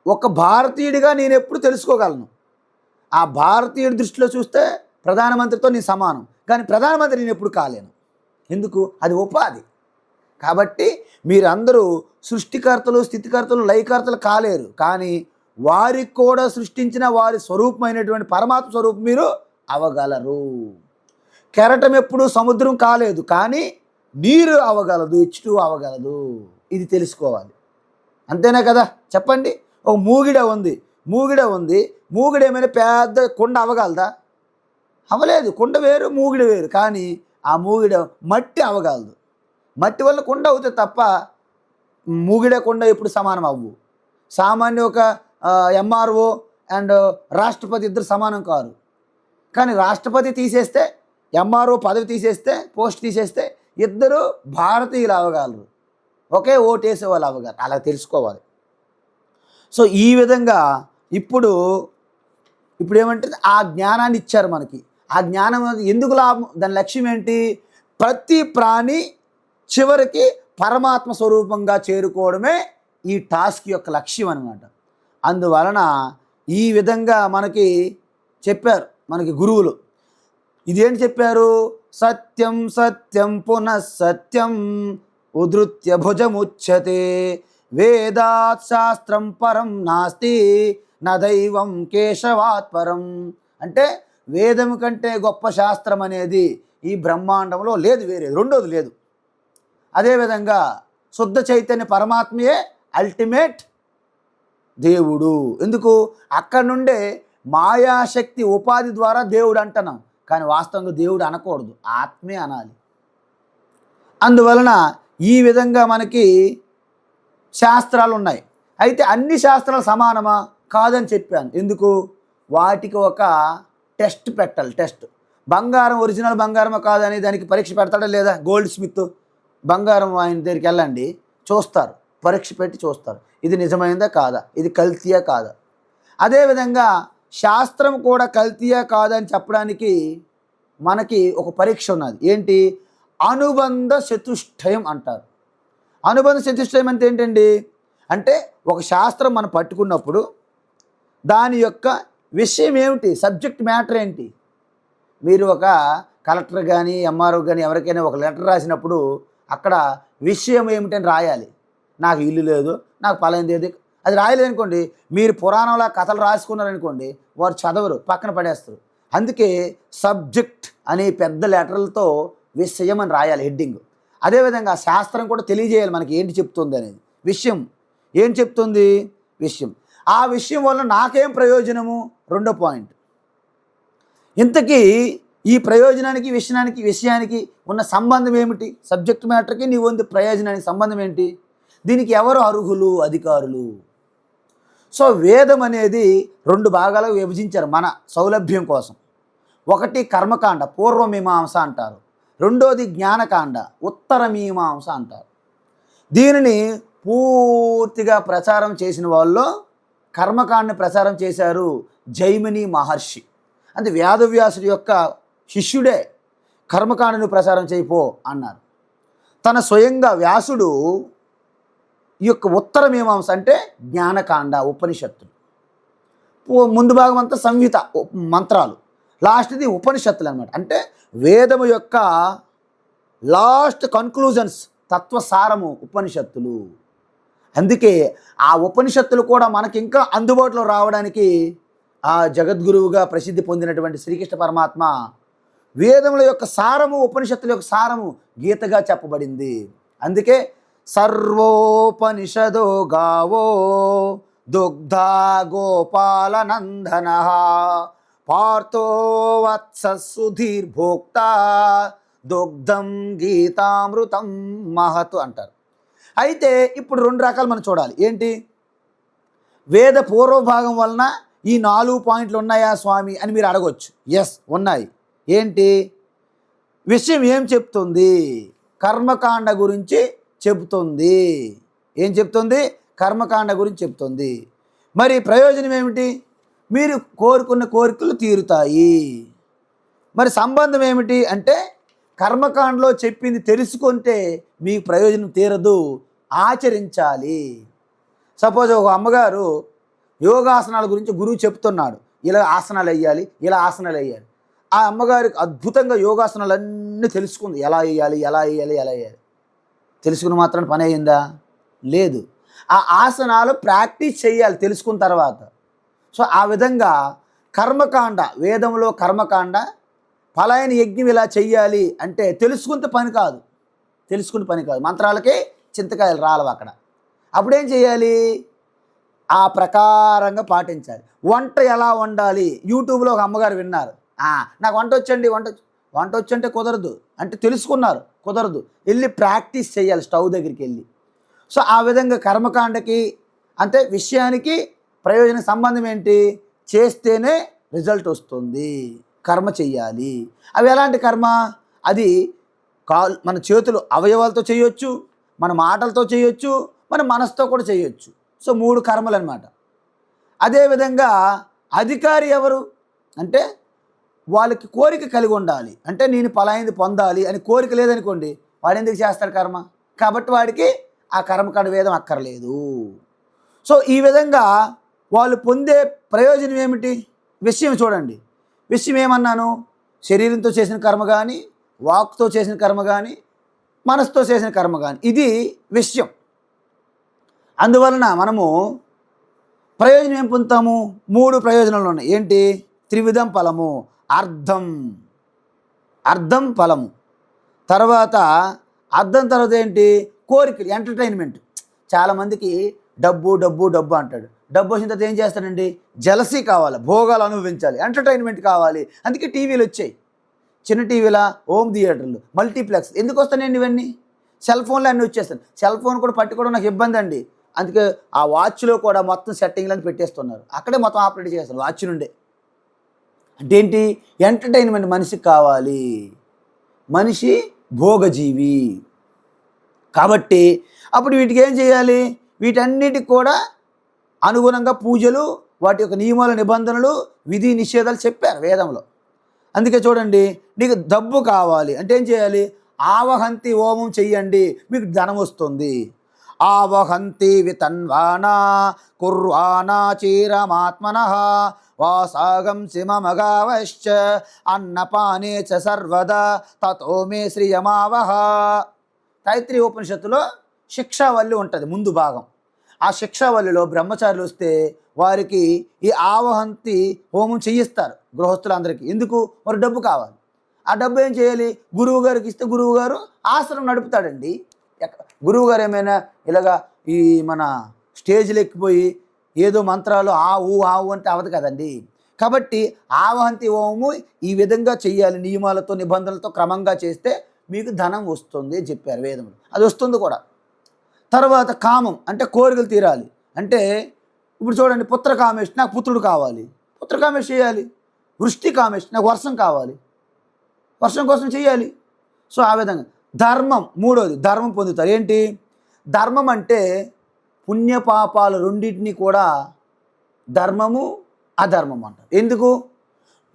ఒక భారతీయుడిగా నేను ఎప్పుడు తెలుసుకోగలను. ఆ భారతీయుడి దృష్టిలో చూస్తే ప్రధానమంత్రితో నేను సమానం, కానీ ప్రధానమంత్రి నేను ఎప్పుడు కాలేను. ఎందుకు? అది ఉపాధి. కాబట్టి మీరందరూ సృష్టికర్తలు, స్థితికర్తలు, లయకర్తలు కాలేరు, కానీ వారికి కూడా సృష్టించిన వారి స్వరూపమైనటువంటి పరమాత్మ స్వరూపం మీరు అవగలరు. కెరటం ఎప్పుడు సముద్రం కాలేదు, కానీ నీరు అవగలదు, H2 అవగలదు. ఇది తెలుసుకోవాలి. అంతేనా కదా? చెప్పండి. ఒక మూగిడ ఉంది, మూగిడ ఏమైనా పెద్ద కొండ అవగలదా? అవలేదు. కొండ వేరు, మూగిడ వేరు. కానీ ఆ మూగిడ మట్టి అవగలదు. మట్టి వల్ల కొండ అవుతుంది తప్ప మూగిడ కొండ ఎప్పుడు సమానం అవ్వు. సామాన్య ఒక ఎంఆర్ఓ అండ్ రాష్ట్రపతి ఇద్దరు సమానం కారు. కానీ రాష్ట్రపతి తీసేస్తే, ఎంఆర్ఓ పదవి తీసేస్తే, పోస్ట్ తీసేస్తే ఇద్దరు భారతీయులు అవ్వగలరు, ఒకే ఓటు వేసే వాళ్ళు అవ్వగలరు. అలా తెలుసుకోవాలి. సో ఈ విధంగా ఇప్పుడు ఏమంటే ఆ జ్ఞానాన్ని ఇచ్చారు మనకి. ఆ జ్ఞానం ఎందుకు లాభం? దాని లక్ష్యం ఏంటి? ప్రతి ప్రాణి చివరికి పరమాత్మ స్వరూపంగా చేరుకోవడమే ఈ టాస్క్ యొక్క లక్ష్యం అన్నమాట. అందువలన ఈ విధంగా మనకి చెప్పారు మనకి గురువులు. ఇదేంటి చెప్పారు? సత్యం సత్యం పునః సత్యం ఉధృత్య భుజముచ్యతే వేదాత్ శాస్త్రం పరం నాస్తి నదైవం కేశవాత్ పరం. అంటే వేదం కంటే గొప్ప శాస్త్రం అనేది ఈ బ్రహ్మాండంలో లేదు, వేరేది రెండోది లేదు. అదేవిధంగా శుద్ధ చైతన్య పరమాత్మయే అల్టిమేట్ దేవుడు. ఎందుకు? అక్కడ నుండే మాయాశక్తి ఉపాధి ద్వారా దేవుడు అంటున్నాం, కానీ వాస్తవంగా దేవుడు అనకూడదు, ఆత్మే అనాలి. అందువలన ఈ విధంగా మనకి శాస్త్రాలు ఉన్నాయి. అయితే అన్ని శాస్త్రాలు సమానమా? కాదని చెప్పాను. ఎందుకు? వాటికి ఒక టెస్ట్ పెట్టాలి. టెస్ట్ బంగారం ఒరిజినల్ బంగారమా కాదని దానికి పరీక్ష పెడతాడా లేదా? గోల్డ్ స్మిత్ బంగారం ఆయన దగ్గరికి వెళ్ళండి, చూస్తారు, పరీక్ష పెట్టి చూస్తారు, ఇది నిజమైందా కాదా, ఇది కల్తీయా కాదా. అదేవిధంగా శాస్త్రం కూడా కల్తీయా కాదని చెప్పడానికి మనకి ఒక పరీక్ష ఉన్నది. ఏంటి? అనుబంధ చతుష్టయం అంటారు. అనుబంధ చతుష్టయం అంటే ఏంటండి? అంటే ఒక శాస్త్రం మనం పట్టుకున్నప్పుడు దాని యొక్క విషయం ఏమిటి, సబ్జెక్ట్ మ్యాటర్ ఏంటి. మీరు ఒక కలెక్టర్ కానీ ఎంఆర్ఓ కానీ ఎవరికైనా ఒక లెటర్ రాసినప్పుడు అక్కడ విషయం ఏమిటని రాయాలి. నాకు ఇల్లు లేదు, నాకు పలాంది ఏది, అది రాయలేదనుకోండి, మీరు పురాణంలో కథలు రాసుకున్నారనుకోండి, వారు చదవరు, పక్కన పడేస్తారు. అందుకే సబ్జెక్ట్ అనే పెద్ద లెటర్లతో విషయం అని రాయాలి, హెడ్డింగ్. అదేవిధంగా శాస్త్రం కూడా తెలియజేయాలి మనకి ఏంటి చెప్తుంది అనేది. విషయం ఏం చెప్తుంది? విషయం. ఆ విషయం వల్ల నాకేం ప్రయోజనము? రెండో పాయింట్. ఇంతకీ ఈ ప్రయోజనానికి విషయానికి ఉన్న సంబంధం ఏమిటి? సబ్జెక్ట్ మ్యాటర్కి నీ వంతు ప్రయోజనానికి సంబంధం ఏంటి? దీనికి ఎవరు అర్హులు, అధికారులు? సో వేదం అనేది 2 భాగాలుగా విభజించారు మన సౌలభ్యం కోసం. ఒకటి కర్మకాండ, పూర్వమీమాంస అంటారు. రెండోది జ్ఞానకాండ, ఉత్తర మీమాంస అంటారు. దీనిని పూర్తిగా ప్రచారం చేసిన వాళ్ళు కర్మకాండని ప్రచారం చేశారు జైమిని మహర్షి. అంటే వేదవ్యాసుడి యొక్క శిష్యుడే కర్మకాండను ప్రచారం చేయిపో అన్నారు. తన స్వయంగా వ్యాసుడు ఈ యొక్క ఉత్తర మీమాంస అంటే జ్ఞానకాండ, ఉపనిషత్తులు. ముందు భాగం అంతా సంహిత మంత్రాలు, లాస్ట్ది ఉపనిషత్తులు అనమాట. అంటే వేదము యొక్క లాస్ట్ కన్క్లూజన్స్, తత్వసారము ఉపనిషత్తులు. అందుకే ఆ ఉపనిషత్తులు కూడా మనకి ఇంకా అందుబాటులో రావడానికి ఆ జగద్గురువుగా ప్రసిద్ధి పొందినటువంటి శ్రీకృష్ణ పరమాత్మ వేదముల యొక్క సారము, ఉపనిషత్తుల యొక్క సారము గీతగా చెప్పబడింది. అందుకే సర్వోపనిషదో గావో దుగ్ధా గోపాలనందన పార్థో వత్స సుధీర్భోక్త దుగ్ధం గీతామృతం మహత్ అంటారు. అయితే ఇప్పుడు 2 రకాలు మనం చూడాలి. ఏంటి? వేద పూర్వభాగం వలన ఈ 4 పాయింట్లు ఉన్నాయా స్వామి అని మీరు అడగొచ్చు. ఎస్, ఉన్నాయి. ఏంటి విషయం? ఏం చెప్తుంది? కర్మకాండ గురించి చెబుతుంది. ఏం చెప్తుంది? కర్మకాండ గురించి చెప్తుంది. మరి ప్రయోజనం ఏమిటి? మీరు కోరుకున్న కోరికలు తీరుతాయి. మరి సంబంధం ఏమిటి అంటే కర్మకాండలో చెప్పింది తెలుసుకుంటే మీకు ప్రయోజనం తీరదు, ఆచరించాలి. సపోజ్ ఒక అమ్మగారు యోగాసనాల గురించి గురువు చెప్తున్నాడు, ఇలా ఆసనాలు వేయాలి, ఇలా ఆసనాలు వేయాలి. ఆ అమ్మగారికి అద్భుతంగా యోగాసనాలన్నీ తెలుసుకుంది. ఎలా వేయాలి, ఎలా వేయాలి, ఎలా వేయాలి. తెలుసుకున్న మాత్రం పని అయిందా? లేదు. ఆ ఆసనాలు ప్రాక్టీస్ చేయాలి తెలుసుకున్న తర్వాత. సో ఆ విధంగా కర్మకాండ, వేదంలో కర్మకాండ ఫలాయన యజ్ఞం ఇలా చెయ్యాలి అంటే తెలుసుకుంటే పని కాదు, మంత్రాలకే చింతకాయలు రాలవు అక్కడ. అప్పుడేం చేయాలి? ఆ ప్రకారంగా పాటించాలి. వంట ఎలా వండాలి? యూట్యూబ్లో ఒక అమ్మగారు విన్నారు, నాకు వంట వచ్చి అంటే కుదరదు, అంటే తెలుసుకున్నారు, కుదరదు, వెళ్ళి ప్రాక్టీస్ చేయాలి స్టవ్ దగ్గరికి వెళ్ళి. సో ఆ విధంగా కర్మకాండకి అంటే విషయానికి ప్రయోజన సంబంధం ఏంటి? చేస్తేనే రిజల్ట్ వస్తుంది, కర్మ చెయ్యాలి. అవి ఎలాంటి కర్మ? అది మన చేతులు అవయవాలతో చేయొచ్చు, మన మాటలతో చేయొచ్చు, మన మనసుతో కూడా చేయొచ్చు. సో 3 కర్మలు అన్నమాట. అదేవిధంగా అధికారి ఎవరు అంటే వాళ్ళకి కోరిక కలిగి ఉండాలి. అంటే నేను పలాయింది పొందాలి అని కోరిక లేదనుకోండి, వాడు ఎందుకు చేస్తాడు కర్మ? కాబట్టి వాడికి ఆ కర్మకాండ వేదం అక్కర్లేదు. సో ఈ విధంగా వాళ్ళు పొందే ప్రయోజనం ఏమిటి? విషయం చూడండి. విషయం ఏమన్నాను? శరీరంతో చేసిన కర్మ కానీ, వాక్తో చేసిన కర్మ కానీ, మనసుతో చేసిన కర్మ కానీ, ఇది విషయం. అందువలన మనము ప్రయోజనం ఏం పొందుతాము? 3 ప్రయోజనాలు ఉన్నాయి. ఏంటి? త్రివిధం ఫలము, అర్థం ఫలము, తర్వాత అర్థం తర్వాత ఏంటి? కోరికలు, ఎంటర్టైన్మెంట్. చాలామందికి డబ్బు అంటాడు. డబ్బు వచ్చిన తర్వాత ఏం చేస్తాడండి? జలసీ కావాలి, భోగాలు అనుభవించాలి, ఎంటర్టైన్మెంట్ కావాలి. అందుకే టీవీలు వచ్చాయి, చిన్న టీవీలా, హోమ్ థియేటర్లు, మల్టీప్లెక్స్. ఎందుకు వస్తానండి ఇవన్నీ? సెల్ ఫోన్లో అన్నీ వచ్చేస్తాను. సెల్ ఫోన్ కూడా పట్టుకోవడం నాకు ఇబ్బంది అండి. అందుకే ఆ వాచ్లో కూడా మొత్తం సెట్టింగ్లను పెట్టేస్తున్నారు, అక్కడే మొత్తం ఆపరేట్ చేస్తారు వాచ్ నుండే. అంటే ఏంటి? ఎంటర్టైన్మెంట్ మనిషికి కావాలి. మనిషి భోగజీవి కాబట్టి అప్పుడు వీటికి ఏం చేయాలి? వీటన్నిటికి కూడా అనుగుణంగా పూజలు, వాటి యొక్క నియమాల నిబంధనలు, విధి నిషేధాలు చెప్పారు వేదంలో. అందుకే చూడండి, నీకు డబ్బు కావాలి అంటే ఏం చేయాలి? ఆవహంతి హోమం చెయ్యండి, మీకు ధనం వస్తుంది. ఆవహంతి వితన్వానా కుర్వానా చీరమాత్మనః వాసాగం సిమమగావశ్చ అన్నపానే చ సర్వదా తతో మే శ్రియమావహ. తైత్రీయ ఉపనిషత్తులో శిక్షావల్లి ఉంటుంది ముందు భాగం. ఆ శిక్షావల్లిలో బ్రహ్మచారులు వస్తే వారికి ఈ ఆవహంతి హోమం చేయిస్తారు గృహస్థులందరికీ. ఎందుకు? వారు డబ్బు కావాలి. ఆ డబ్బు ఏం చేయాలి? గురువు గారికి ఇస్తే గురువు గారు ఆశ్రమం నడుపుతాడండి. గురువు గారు ఏమైనా ఇలాగా ఈ మన స్టేజ్లు ఎక్కిపోయి ఏదో మంత్రాలు ఆవు అంటే అవదు కదండి. కాబట్టి ఆవహంతి హోమము ఈ విధంగా చెయ్యాలి, నియమాలతో నిబంధనలతో క్రమంగా చేస్తే మీకు ధనం వస్తుంది అని చెప్పారు వేదములు. అది వస్తుంది కూడా. తర్వాత కామం అంటే కోరికలు తీరాలి. అంటే ఇప్పుడు చూడండి, పుత్రకామేష్, నాకు పుత్రుడు కావాలి, పుత్రకామేష్ చేయాలి. వృష్టి కామేష్, నాకు వర్షం కావాలి, వర్షం కోసం చేయాలి. సో ఆ విధంగా ధర్మం, మూడోది ధర్మం పొందుతారు. ఏంటి ధర్మం అంటే? పుణ్యపాపాలు రెండింటినీ కూడా ధర్మము అధర్మం అంటారు. ఎందుకు?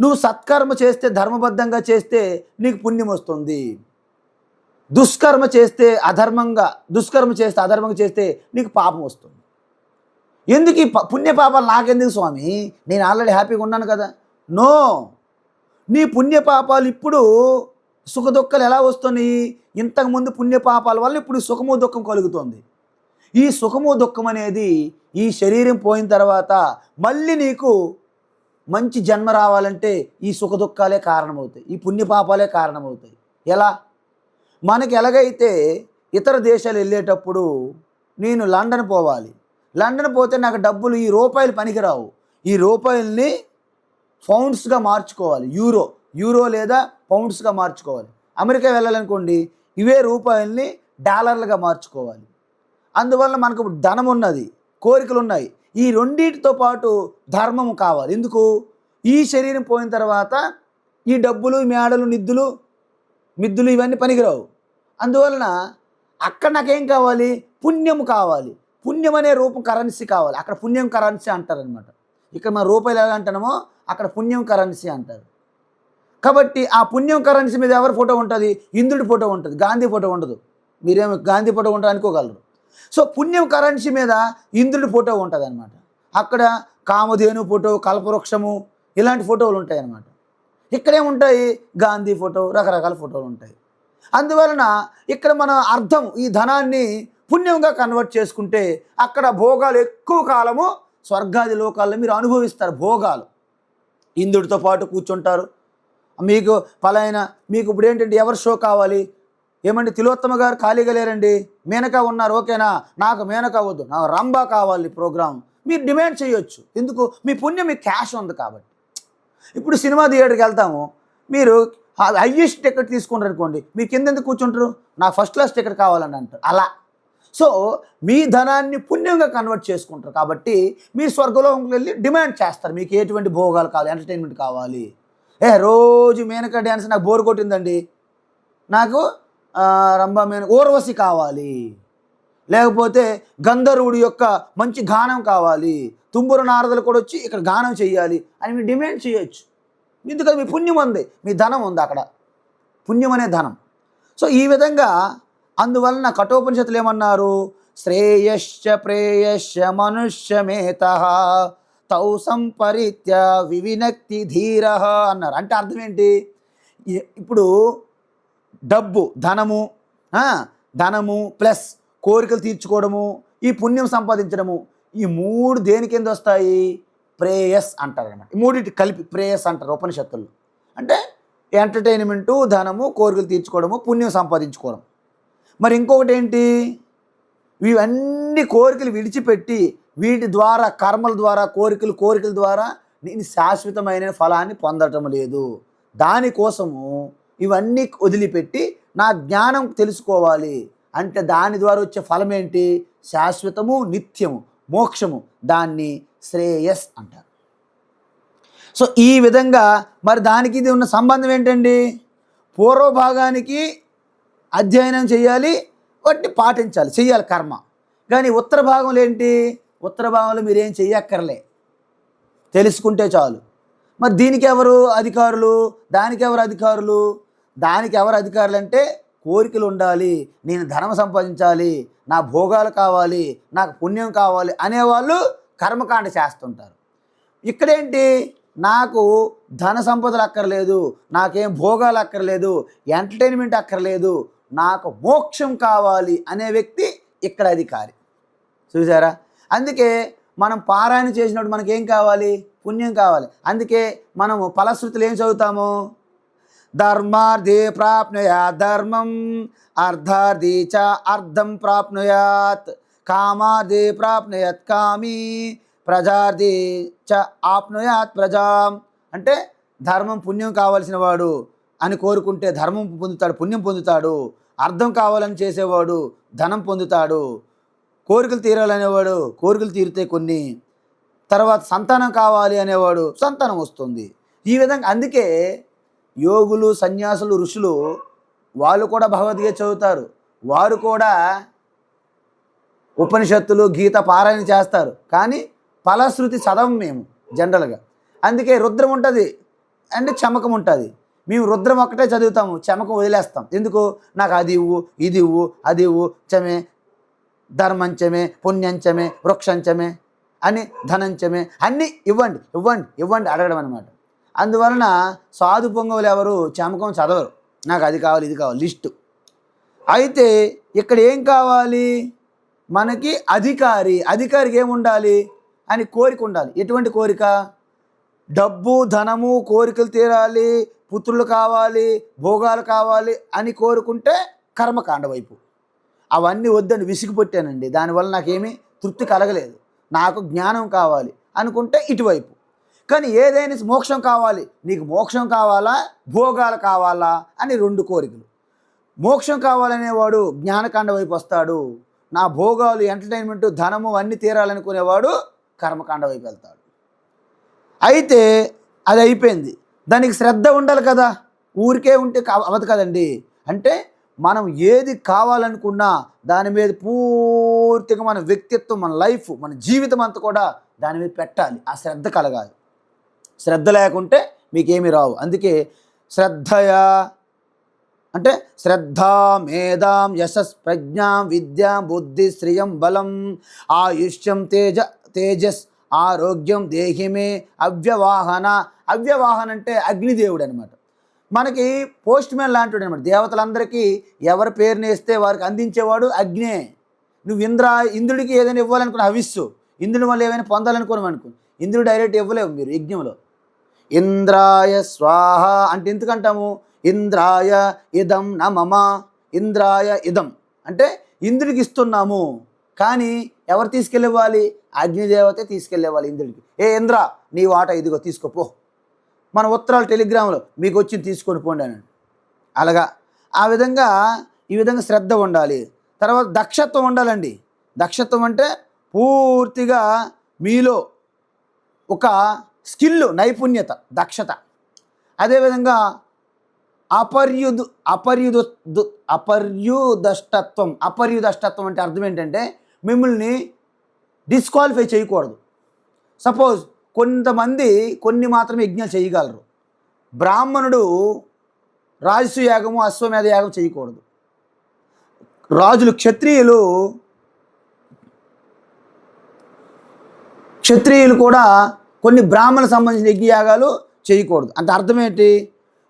నువ్వు సత్కర్మ చేస్తే, ధర్మబద్ధంగా చేస్తే నీకు పుణ్యం వస్తుంది. దుష్కర్మ చేస్తే అధర్మంగా చేస్తే నీకు పాపం వస్తుంది. ఎందుకు ఈ పుణ్యపాపాలు నాకెందుకు స్వామి, నేను ఆల్రెడీ హ్యాపీగా ఉన్నాను కదా? నో, నీ పుణ్యపాపాలు ఇప్పుడు సుఖ దుఃఖాలు ఎలా వస్తున్నాయి? ఇంతకుముందు పుణ్యపాపాల వల్ల ఇప్పుడు సుఖము దుఃఖం కలుగుతుంది. ఈ సుఖము దుఃఖం అనేది ఈ శరీరం పోయిన తర్వాత మళ్ళీ నీకు మంచి జన్మ రావాలంటే ఈ సుఖ దుఃఖాలే కారణమవుతాయి, ఈ పుణ్యపాపాలే కారణమవుతాయి. ఎలా? మనకి ఎలాగైతే ఇతర దేశాలు వెళ్ళేటప్పుడు నేను లండన్ పోవాలి, లండన్ పోతే నాకు డబ్బులు, ఈ రూపాయలు పనికిరావు, ఈ రూపాయల్ని పౌండ్స్గా మార్చుకోవాలి, యూరో లేదా పౌండ్స్గా మార్చుకోవాలి. అమెరికా వెళ్ళాలనుకోండి, ఇవే రూపాయల్ని డాలర్లుగా మార్చుకోవాలి. అందువల్ల మనకు ధనం ఉన్నది, కోరికలు ఉన్నాయి. ఈ రెండింటితో పాటు ధర్మం కావాలి. ఎందుకు? ఈ శరీరం పోయిన తర్వాత ఈ డబ్బులు, మేడలు, మిద్దులు ఇవన్నీ పనికిరావు. అందువలన అక్కడ నాకేం కావాలి? పుణ్యం కావాలి. పుణ్యం అనే రూపం కరెన్సీ కావాలి. అక్కడ పుణ్యం కరెన్సీ అంటారనమాట. ఇక్కడ మన రూపాయలు ఎలా అంటామో అక్కడ పుణ్యం కరెన్సీ అంటారు. కాబట్టి ఆ పుణ్యం కరెన్సీ మీద ఎవరి ఫోటో ఉంటుంది? ఇంద్రుడి ఫోటో ఉంటుంది, గాంధీ ఫోటో ఉండదు. మీరేమో గాంధీ ఫోటో ఉంటుంది అనుకోగలరు. సో పుణ్యం కరెన్సీ మీద ఇంద్రుడి ఫోటో ఉంటుంది అనమాట. అక్కడ కామధేను ఫోటో, కల్పవృక్షము, ఇలాంటి ఫోటోలు ఉంటాయి అన్నమాట. ఇక్కడేముంటాయి? గాంధీ ఫోటో, రకరకాల ఫోటోలు ఉంటాయి. అందువలన ఇక్కడ మన అర్థం, ఈ ధనాన్ని పుణ్యంగా కన్వర్ట్ చేసుకుంటే అక్కడ భోగాలు ఎక్కువ కాలము స్వర్గాది లోకాల్లో మీరు అనుభవిస్తారు. భోగాలు ఇంద్రుడితో పాటు కూర్చుంటారు. మీకు మీకు ఇప్పుడు ఏంటంటే ఎవరి షో కావాలి? ఏమండి, తిలోత్తమ గారు ఖాళీగా లేరండి, మేనకా ఉన్నారు, ఓకేనా? నాకు మేనకా వద్దు, నాకు రంభా కావాలి ప్రోగ్రామ్, మీరు డిమాండ్ చేయొచ్చు. ఎందుకు? మీ పుణ్యం, మీ క్యాష్ ఉంది కాబట్టి. ఇప్పుడు సినిమా థియేటర్కి వెళ్తాము, మీరు హయ్యెస్ట్ టికెట్ తీసుకుంటారు అనుకోండి, మీరు కింద ఎందుకు కూర్చుంటారు? నాకు ఫస్ట్ క్లాస్ టికెట్ కావాలని అంటారు. అలా సో మీ ధనాన్ని పుణ్యంగా కన్వర్ట్ చేసుకుంటారు కాబట్టి మీరు స్వర్గలోకంకి వెళ్ళి డిమాండ్ చేస్తారు, మీకు ఎటువంటి భోగాలు కావాలి, ఎంటర్టైన్మెంట్ కావాలి. రోజు మేనకా డ్యాన్స్ నాకు బోర్ కొట్టిందండి, నాకు రంభా ఊర్వశి కావాలి, లేకపోతే గంధర్వుడి యొక్క మంచి గానం కావాలి, తుంబురు నారదులు కూడా వచ్చి ఇక్కడ గానం చేయాలి అని మీరు డిమాండ్ చేయొచ్చు. ఎందుకంటే మీ పుణ్యం ఉంది, మీ ధనం ఉంది అక్కడ, పుణ్యం అనే ధనం. సో ఈ విధంగా అందువలన కఠోపనిషత్తులు ఏమన్నారు? శ్రేయశ్చ ప్రేయశ్చ మనుష్యమేతః తౌ సంపరిత్య వివినక్తి ధీర అన్నారు. అంటే అర్థం ఏంటి? ఇప్పుడు డబ్బు, ధనము ప్లస్ కోరికలు తీర్చుకోవడము, ఈ పుణ్యం సంపాదించడము, ఈ మూడు దేని కింద వస్తాయి? ప్రేయస్ అంటారు అన్నమాట. ఈ మూడింటి కలిపి ప్రేయస్ అంటారు ఉపనిషత్తుల్లో. అంటే ఎంటర్టైన్మెంటు, ధనము, కోరికలు తీర్చుకోవడము, పుణ్యం సంపాదించుకోవడం. మరి ఇంకొకటి ఏంటి? ఇవన్నీ కోరికలు విడిచిపెట్టి వీటి ద్వారా, కర్మల ద్వారా, కోరికల ద్వారా నేను శాశ్వతమైన ఫలాన్ని పొందటం లేదు. దానికోసము ఇవన్నీ వదిలిపెట్టి నా జ్ఞానం తెలుసుకోవాలి అంటే దాని ద్వారా వచ్చే ఫలం ఏంటి? శాశ్వతము, నిత్యము, మోక్షము. దాన్ని శ్రేయస్ అంటారు. సో ఈ విధంగా మరి దానికి ఇది ఉన్న సంబంధం ఏంటండి? పూర్వభాగానికి అధ్యయనం చేయాలి, వాటిని పాటించాలి, చెయ్యాలి కర్మ. కానీ ఉత్తర భాగంలో ఏంటి? ఉత్తర భాగంలో మీరేం చెయ్యక్కర్లే, తెలుసుకుంటే చాలు. మరి దీనికి ఎవరు అధికారులు? దానికి ఎవరు అధికారులు? దానికి ఎవరు అధికారులు అంటే కోరికలు ఉండాలి, నేను ధనం సంపాదించాలి, నా భోగాలు కావాలి, నాకు పుణ్యం కావాలి అనేవాళ్ళు కర్మకాండ చేస్తుంటారు. ఇక్కడేంటి? నాకు ధన సంపదలు అక్కర్లేదు, నాకేం భోగాలు అక్కర్లేదు, ఎంటర్టైన్మెంట్ అక్కర్లేదు, నాకు మోక్షం కావాలి అనే వ్యక్తి ఇక్కడ అధికారి. చూసారా? అందుకే మనం పారాయణ చేసినప్పుడు మనకేం కావాలి? పుణ్యం కావాలి. అందుకే మనము ఫలశ్రుతులు ఏం చదువుతాము? ధర్మార్థే ప్రాప్నుయాత్ ధర్మం, అర్థార్థే చ అర్థం ప్రాప్నుయాత్, కామార్థే ప్రాప్నుయాత్ కామీ, ప్రజార్థి చ ఆప్నుయాత్ ప్రజాం. అంటే ధర్మం పుణ్యం కావలసిన వాడు అని కోరుకుంటే ధర్మం పొందుతాడు, పుణ్యం పొందుతాడు. అర్థం కావాలని చేసేవాడు ధనం పొందుతాడు. కోరికలు తీరాలనేవాడు కోరికలు తీరితే కొన్ని, తర్వాత సంతానం కావాలి అనేవాడు సంతానం వస్తుంది. ఈ విధంగా అందుకే యోగులు, సన్యాసులు, ఋషులు వాళ్ళు కూడా భగవద్గీత చదువుతారు, వారు కూడా ఉపనిషత్తులు, గీత పారాయణ చేస్తారు. కానీ ఫలశ్రుతి చదవం మేము జనరల్గా. అందుకే రుద్రం ఉంటుంది అంటే చమకం ఉంటుంది. మేము రుద్రం ఒక్కటే చదువుతాము, చమకం వదిలేస్తాం. ఎందుకు? నాకు అది ఇవ్వు, ఇది ఇవ్వు, అది ఇవ్వు, చమే ధర్మంచమే, పుణ్యంచమే, వృక్షంచమే అని, ధనంచమే అన్నీ ఇవ్వండి ఇవ్వండి ఇవ్వండి అడగడం అనమాట. అందువలన సాధు పొంగవులు ఎవరు చమకం చదవరు. నాకు అది కావాలి, ఇది కావాలి లిస్టు. అయితే ఇక్కడ ఏం కావాలి మనకి? అధికారికి ఏముండాలి అని కోరిక ఉండాలి. ఎటువంటి కోరిక? డబ్బు, ధనము, కోరికలు తీరాలి, పుత్రులు కావాలి, భోగాలు కావాలి అని కోరుకుంటే కర్మకాండ వైపు. అవన్నీ వద్దని విసిగిపెట్టానండి, దానివల్ల నాకేమీ తృప్తి కలగలేదు, నాకు జ్ఞానం కావాలి అనుకుంటే ఇటువైపు. కానీ ఏదైనా మోక్షం కావాలి, నీకు మోక్షం కావాలా, భోగాలు కావాలా అని రెండు కోరికలు. మోక్షం కావాలనేవాడు జ్ఞానకాండ వైపు వస్తాడు. నా భోగాలు, ఎంటర్టైన్మెంటు, ధనము అన్నీ తీరాలనుకునేవాడు కర్మకాండ వైపు వెళ్తాడు. అయితే అది అయిపోయింది, దానికి శ్రద్ధ ఉండాలి కదా, ఊరికే ఉంటే అవ్వదు కదండి. అంటే మనం ఏది కావాలనుకున్నా దాని మీద పూర్తిగా మన వ్యక్తిత్వం, మన లైఫ్, మన జీవితం అంతా కూడా దాని మీద పెట్టాలి. ఆ శ్రద్ధ కలగాలి. శ్రద్ధ లేకుంటే మీకేమీ రావు. అందుకే శ్రద్ధయా అంటే శ్రద్ధా మేధాం యశస్ ప్రజ్ఞాం విద్యాం బుద్ధి శ్రియం బలం ఆయుష్యం తేజస్ ఆరోగ్యం దేహిమే అవ్యవాహన. అవ్యవాహన అంటే అగ్నిదేవుడు అనమాట. మనకి పోస్ట్ మ్యాన్ లాంటివాడు అనమాట. దేవతలందరికీ ఎవరి పేరుని వేస్తే వారికి అందించేవాడు అగ్నే. నువ్వు ఇంద్రుడికి ఏదైనా ఇవ్వాలనుకున్న హవిస్సు, ఇంద్రుడి వల్ల ఏమైనా పొందాలనుకున్నాం అనుకో, ఇంద్రుడు డైరెక్ట్ ఇవ్వలేవు మీరు యజ్ఞంలో. ఇంద్రాయ స్వాహ అంటే ఎందుకంటాము? ఇంద్రాయ ఇదం నమమ, ఇంద్రాయ ఇదం అంటే ఇంద్రుడికి ఇస్తున్నాము. కానీ ఎవరు తీసుకెళ్ళివ్వాలి? అగ్నిదేవతే తీసుకెళ్ళేవాలి ఇంద్రుడికి. ఏ ఇంద్ర, నీ వాట ఇదిగో తీసుకోపో. మన ఉత్తరాలు, టెలిగ్రామ్లో మీకు వచ్చింది తీసుకొని పోండి అని. అలాగా ఈ విధంగా శ్రద్ధ ఉండాలి. తర్వాత దక్షత్వం ఉండాలండి. దక్షత్వం అంటే పూర్తిగా మీలో ఒక స్కిల్, నైపుణ్యత, దక్షత. అదేవిధంగా అపర్యుదష్టత్వం అంటే అర్థం ఏంటంటే మిమ్మల్ని డిస్క్వాలిఫై చేయకూడదు. సపోజ్ కొంతమంది కొన్ని మాత్రమే యజ్ఞాలు చేయగలరు. బ్రాహ్మణుడు రాజసు యాగము, అశ్వమేధ యాగం చేయకూడదు. రాజులు, క్షత్రియులు కూడా కొన్ని బ్రాహ్మణ సంబంధించిన యజ్ఞయాగాలు చేయకూడదు. అంటే అర్థం ఏంటి?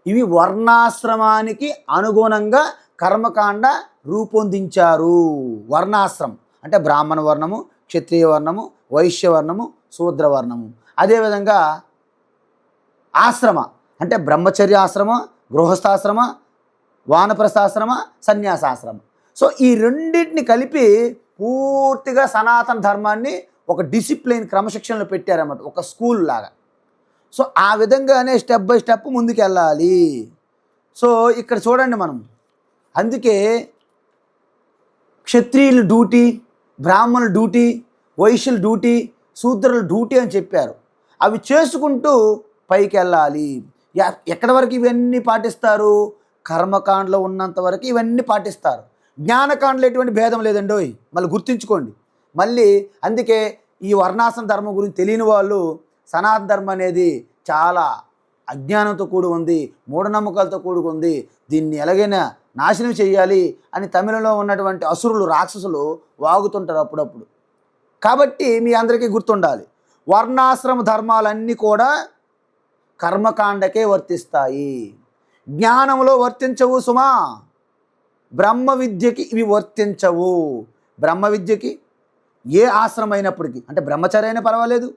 ఇవి వర్ణాశ్రమానికి అనుగుణంగా కర్మకాండ రూపొందించారు. వర్ణాశ్రమం అంటే బ్రాహ్మణ వర్ణము, క్షత్రియ వర్ణము, వైశ్య వర్ణము, శూద్ర వర్ణము. అదేవిధంగా ఆశ్రమ అంటే బ్రహ్మచర్య ఆశ్రమ, గృహస్థాశ్రమ, వానప్రస్థాశ్రమ, సన్యాసాశ్రమ. సో ఈ రెండింటిని కలిపి పూర్తిగా సనాతన ధర్మాన్ని ఒక డిసిప్లిన్, క్రమశిక్షణలో పెట్టారన్నమాట, ఒక స్కూల్ లాగా. సో ఆ విధంగానే స్టెప్ బై స్టెప్ ముందుకెళ్ళాలి. సో ఇక్కడ చూడండి మనం, అందుకే క్షత్రియుల డ్యూటీ, బ్రాహ్మణుల డ్యూటీ, వైశ్యుల డ్యూటీ, శూద్రుల డ్యూటీ అని చెప్పారు. అవి చేసుకుంటూ పైకి వెళ్ళాలి. ఎక్కడి వరకు ఇవన్నీ పాటిస్తారు? కర్మకాండలో ఉన్నంత వరకు ఇవన్నీ పాటిస్తారు. జ్ఞానకాండలో ఎటువంటి భేదం లేదండి, మళ్ళీ గుర్తుంచుకోండి. మళ్ళీ అందుకే ఈ వర్ణాశ్రమ ధర్మం గురించి తెలియని వాళ్ళు సనాతన ధర్మం అనేది చాలా అజ్ఞానంతో కూడి ఉంది, మూఢనమ్మకాలతో కూడుకుంది, దీన్ని ఎలాగైనా నాశనం చేయాలి అని తమిళంలో ఉన్నటువంటి అసురులు, రాక్షసులు వాగుతుంటారు అప్పుడప్పుడు. కాబట్టి మీ అందరికీ గుర్తుండాలి, వర్ణాశ్రమ ధర్మాలన్నీ కూడా కర్మకాండకే వర్తిస్తాయి, జ్ఞానంలో వర్తించవు సుమా. బ్రహ్మ విద్యకి ఇవి వర్తించవు. బ్రహ్మ విద్యకి ఏ ఆశ్రమం అయినప్పటికీ, అంటే బ్రహ్మచర్య అయినా పర్వాలేదు,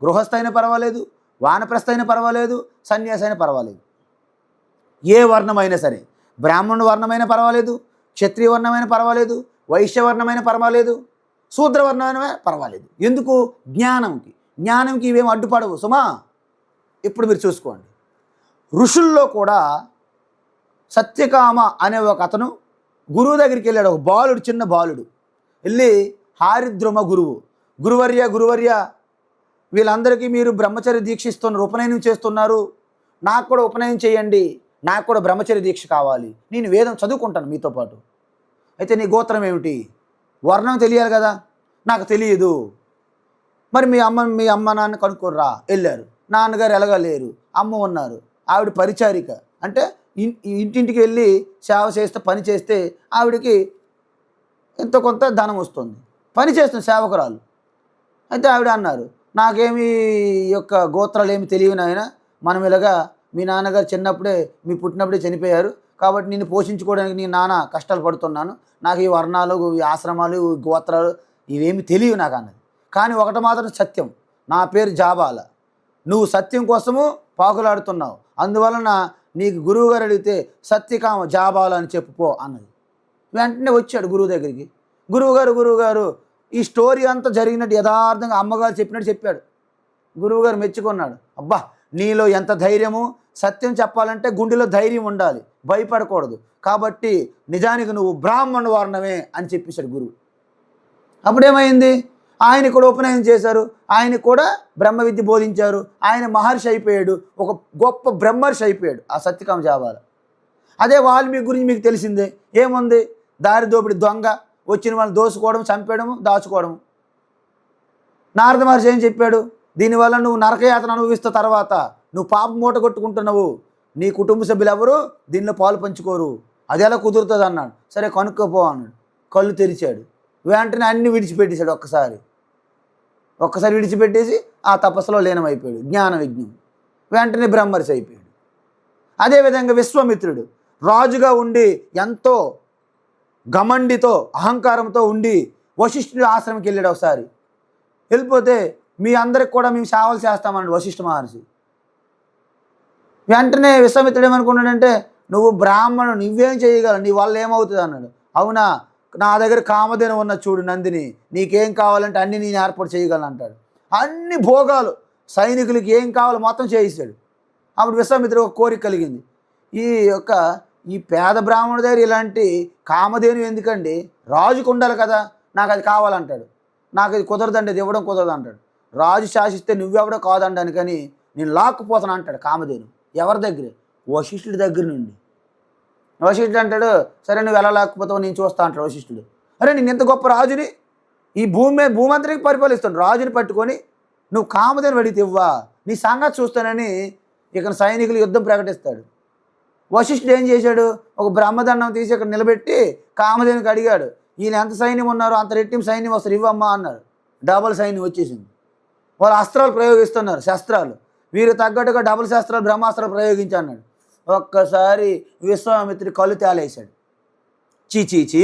గృహస్థ అయినా పర్వాలేదు, వానప్రస్థ అయినా పర్వాలేదు, సన్యాసి అయినా పర్వాలేదు, ఏ వర్ణమైనా సరే, బ్రాహ్మణుడు వర్ణమైనా పర్వాలేదు, క్షత్రియ వర్ణమైనా పర్వాలేదు, వైశ్య వర్ణమైనా పర్వాలేదు, శూద్ర వర్ణమైనా పర్వాలేదు. ఎందుకు? జ్ఞానంకి. జ్ఞానంకి ఇవేం అడ్డుపడవు సుమా. ఇప్పుడు మీరు చూసుకోండి, ఋషుల్లో కూడా సత్యకామ అనే ఒక అతను గురువు దగ్గరికి వెళ్ళాడు. ఒక బాలుడు, చిన్న బాలుడు వెళ్ళి, హారిద్రుమ గురువర్య వీళ్ళందరికీ మీరు బ్రహ్మచర్య దీక్ష ఇస్తున్నారు, ఉపనయనం చేస్తున్నారు, నాకు కూడా ఉపనయనం చేయండి, నాకు కూడా బ్రహ్మచర్య దీక్ష కావాలి, నేను వేదం చదువుకుంటాను మీతో పాటు. అయితే నీ గోత్రం ఏమిటి, వర్ణం తెలియాలి కదా. నాకు తెలియదు. మరి మీ అమ్మ నాన్న కనుక్కోర్రా. వెళ్ళారు. నాన్నగారు ఎలాగా లేరు, అమ్మ ఉన్నారు, ఆవిడ పరిచారిక, అంటే ఇంటింటికి వెళ్ళి సేవ చేస్తే, పని చేస్తే ఆవిడకి ఎంతో కొంత ధనం వస్తుంది, పని చేస్తుంది సేవకురాలు. అయితే ఆవిడ అన్నారు, నాకేమి యొక్క గోత్రాలు ఏమి తెలియని ఆయన, మనం ఇలాగా మీ నాన్నగారు చిన్నప్పుడే, మీ పుట్టినప్పుడే చనిపోయారు, కాబట్టి నిన్ను పోషించుకోవడానికి నీ నాన్న కష్టాలు పడుతున్నాను, నాకు ఈ వర్ణాలు, ఈ ఆశ్రమాలు, ఈ గోత్రాలు ఇవేమి తెలియవు నాకు అన్నది. కానీ ఒకటి మాత్రం సత్యం, నా పేరు జాబాల, నువ్వు సత్యం కోసము పాకులాడుతున్నావు, అందువలన నీకు గురువుగారు అడిగితే సత్యకామ జాబాల అని చెప్పుకో అన్నది. వెంటనే వచ్చాడు గురువు దగ్గరికి. గురువుగారు ఈ స్టోరీ అంతా జరిగినట్టు యథార్థంగా అమ్మగారు చెప్పినట్టు చెప్పాడు. గురువుగారు మెచ్చుకున్నాడు. అబ్బా, నీలో ఎంత ధైర్యము, సత్యం చెప్పాలంటే గుండెలో ధైర్యం ఉండాలి, భయపడకూడదు, కాబట్టి నిజానికి నువ్వు బ్రాహ్మణ వర్ణమే అని చెప్పేశాడు గురువు. అప్పుడేమైంది, ఆయన కూడా ఉపనయనం చేశారు, ఆయన కూడా బ్రహ్మ విద్య బోధించారు, ఆయన మహర్షి అయిపోయాడు, ఒక గొప్ప బ్రహ్మర్షి అయిపోయాడు ఆ సత్యకామ జాబాల. అదే వాల్మీకి గురించి మీకు తెలిసిందే, ఏముంది, దారి దోపిడి దొంగ, వచ్చిన వాళ్ళని దోసుకోవడం, చంపేయడము, దాచుకోవడము. నారద మహర్షి ఏం చెప్పాడు, దీనివల్ల నువ్వు నరకయాతన అనుభవిస్తున్న తర్వాత నువ్వు పాప మూట కొట్టుకుంటున్నావు, నీ కుటుంబ సభ్యులు ఎవరు దీనిలో పాలు పంచుకోరు, అది ఎలా కుదురుతుంది అన్నాడు. సరే కనుక్కోపో అన్నాడు. కళ్ళు తెరిచాడు. వెంటనే అన్ని విడిచిపెట్టేశాడు. ఒక్కసారి విడిచిపెట్టేసి ఆ తపస్సులో లీనమైపోయాడు, జ్ఞాన విజ్ఞం. వెంటనే బ్రహ్మర్షి అయిపోయాడు. అదేవిధంగా విశ్వామిత్రుడు రాజుగా ఉండి ఎంతో గమండితో, అహంకారంతో ఉండి వశిష్ఠుడి ఆశ్రమంకి వెళ్ళాడు. ఒకసారి వెళ్ళిపోతే, మీ అందరికి కూడా మేము సేవలు చేస్తామన్నాడు వశిష్ఠ మహర్షి. వెంటనే విశ్వామిత్రుడు ఏమనుకున్నాడంటే, నువ్వు బ్రాహ్మణుడు, నువ్వేం చేయగలవు, నీ వల్ల ఏమవుతుంది అన్నాడు. అవునా, నా దగ్గర కామధేను ఉన్న చూడు నందిని, నీకేం కావాలంటే అన్నీ నేను ఏర్పాటు చేయగలను అంటాడు. అన్ని భోగాలు, సైనికులకి ఏం కావాలో మొత్తం చేయిస్తాడు. అప్పుడు విశ్వామిత్రుడు ఒక కోరిక కలిగింది, ఈ పేద బ్రాహ్మణుడి దగ్గర ఇలాంటి కామధేను ఎందుకండి, రాజుకు ఉండాలి కదా, నాకు అది కావాలంటాడు. నాకు అది కుదరదండి, అది ఇవ్వడం కుదరదు అంటాడు. రాజు శాసిస్తే నువ్వెవడో కాదంటాను, కానీ నేను లాక్కుపోతాను అంటాడు కామధేను. ఎవరి దగ్గర, వశిష్ఠుడి దగ్గర నుండి. వశిష్ఠుడు అంటాడు, సరే నువ్వు ఎలా లాక్కుపోతావు నేను చూస్తా అంటాడు వశిష్ఠుడు. అరే, నేను ఇంత గొప్ప రాజుని, ఈ భూమంతరికి పరిపాలిస్తాను, రాజుని పట్టుకొని నువ్వు కామధేను అడిగితే ఇవ్వా, నీ సంగతి చూస్తానని ఇక సైనికులు యుద్ధం ప్రకటిస్తాడు. వశిష్ఠుడు ఏం చేశాడు, ఒక బ్రహ్మదండం తీసి ఇక్కడ నిలబెట్టి కామధేనుకి అడిగాడు, ఈయన ఎంత సైన్యం ఉన్నారో అంత రెట్టింపు సైన్యం వస్తారు, ఇవ్వమ్మా అన్నారు. డబల్ సైన్యం వచ్చేసింది. వాళ్ళు అస్త్రాలు ప్రయోగిస్తున్నారు, శస్త్రాలు, వీరు తగ్గట్టుగా డబల్ శస్త్రాలు, బ్రహ్మాస్త్రాలు ప్రయోగించి అన్నాడు. ఒక్కసారి విశ్వామిత్రుడి కళ్ళు తేలేశాడు. చీచీచి,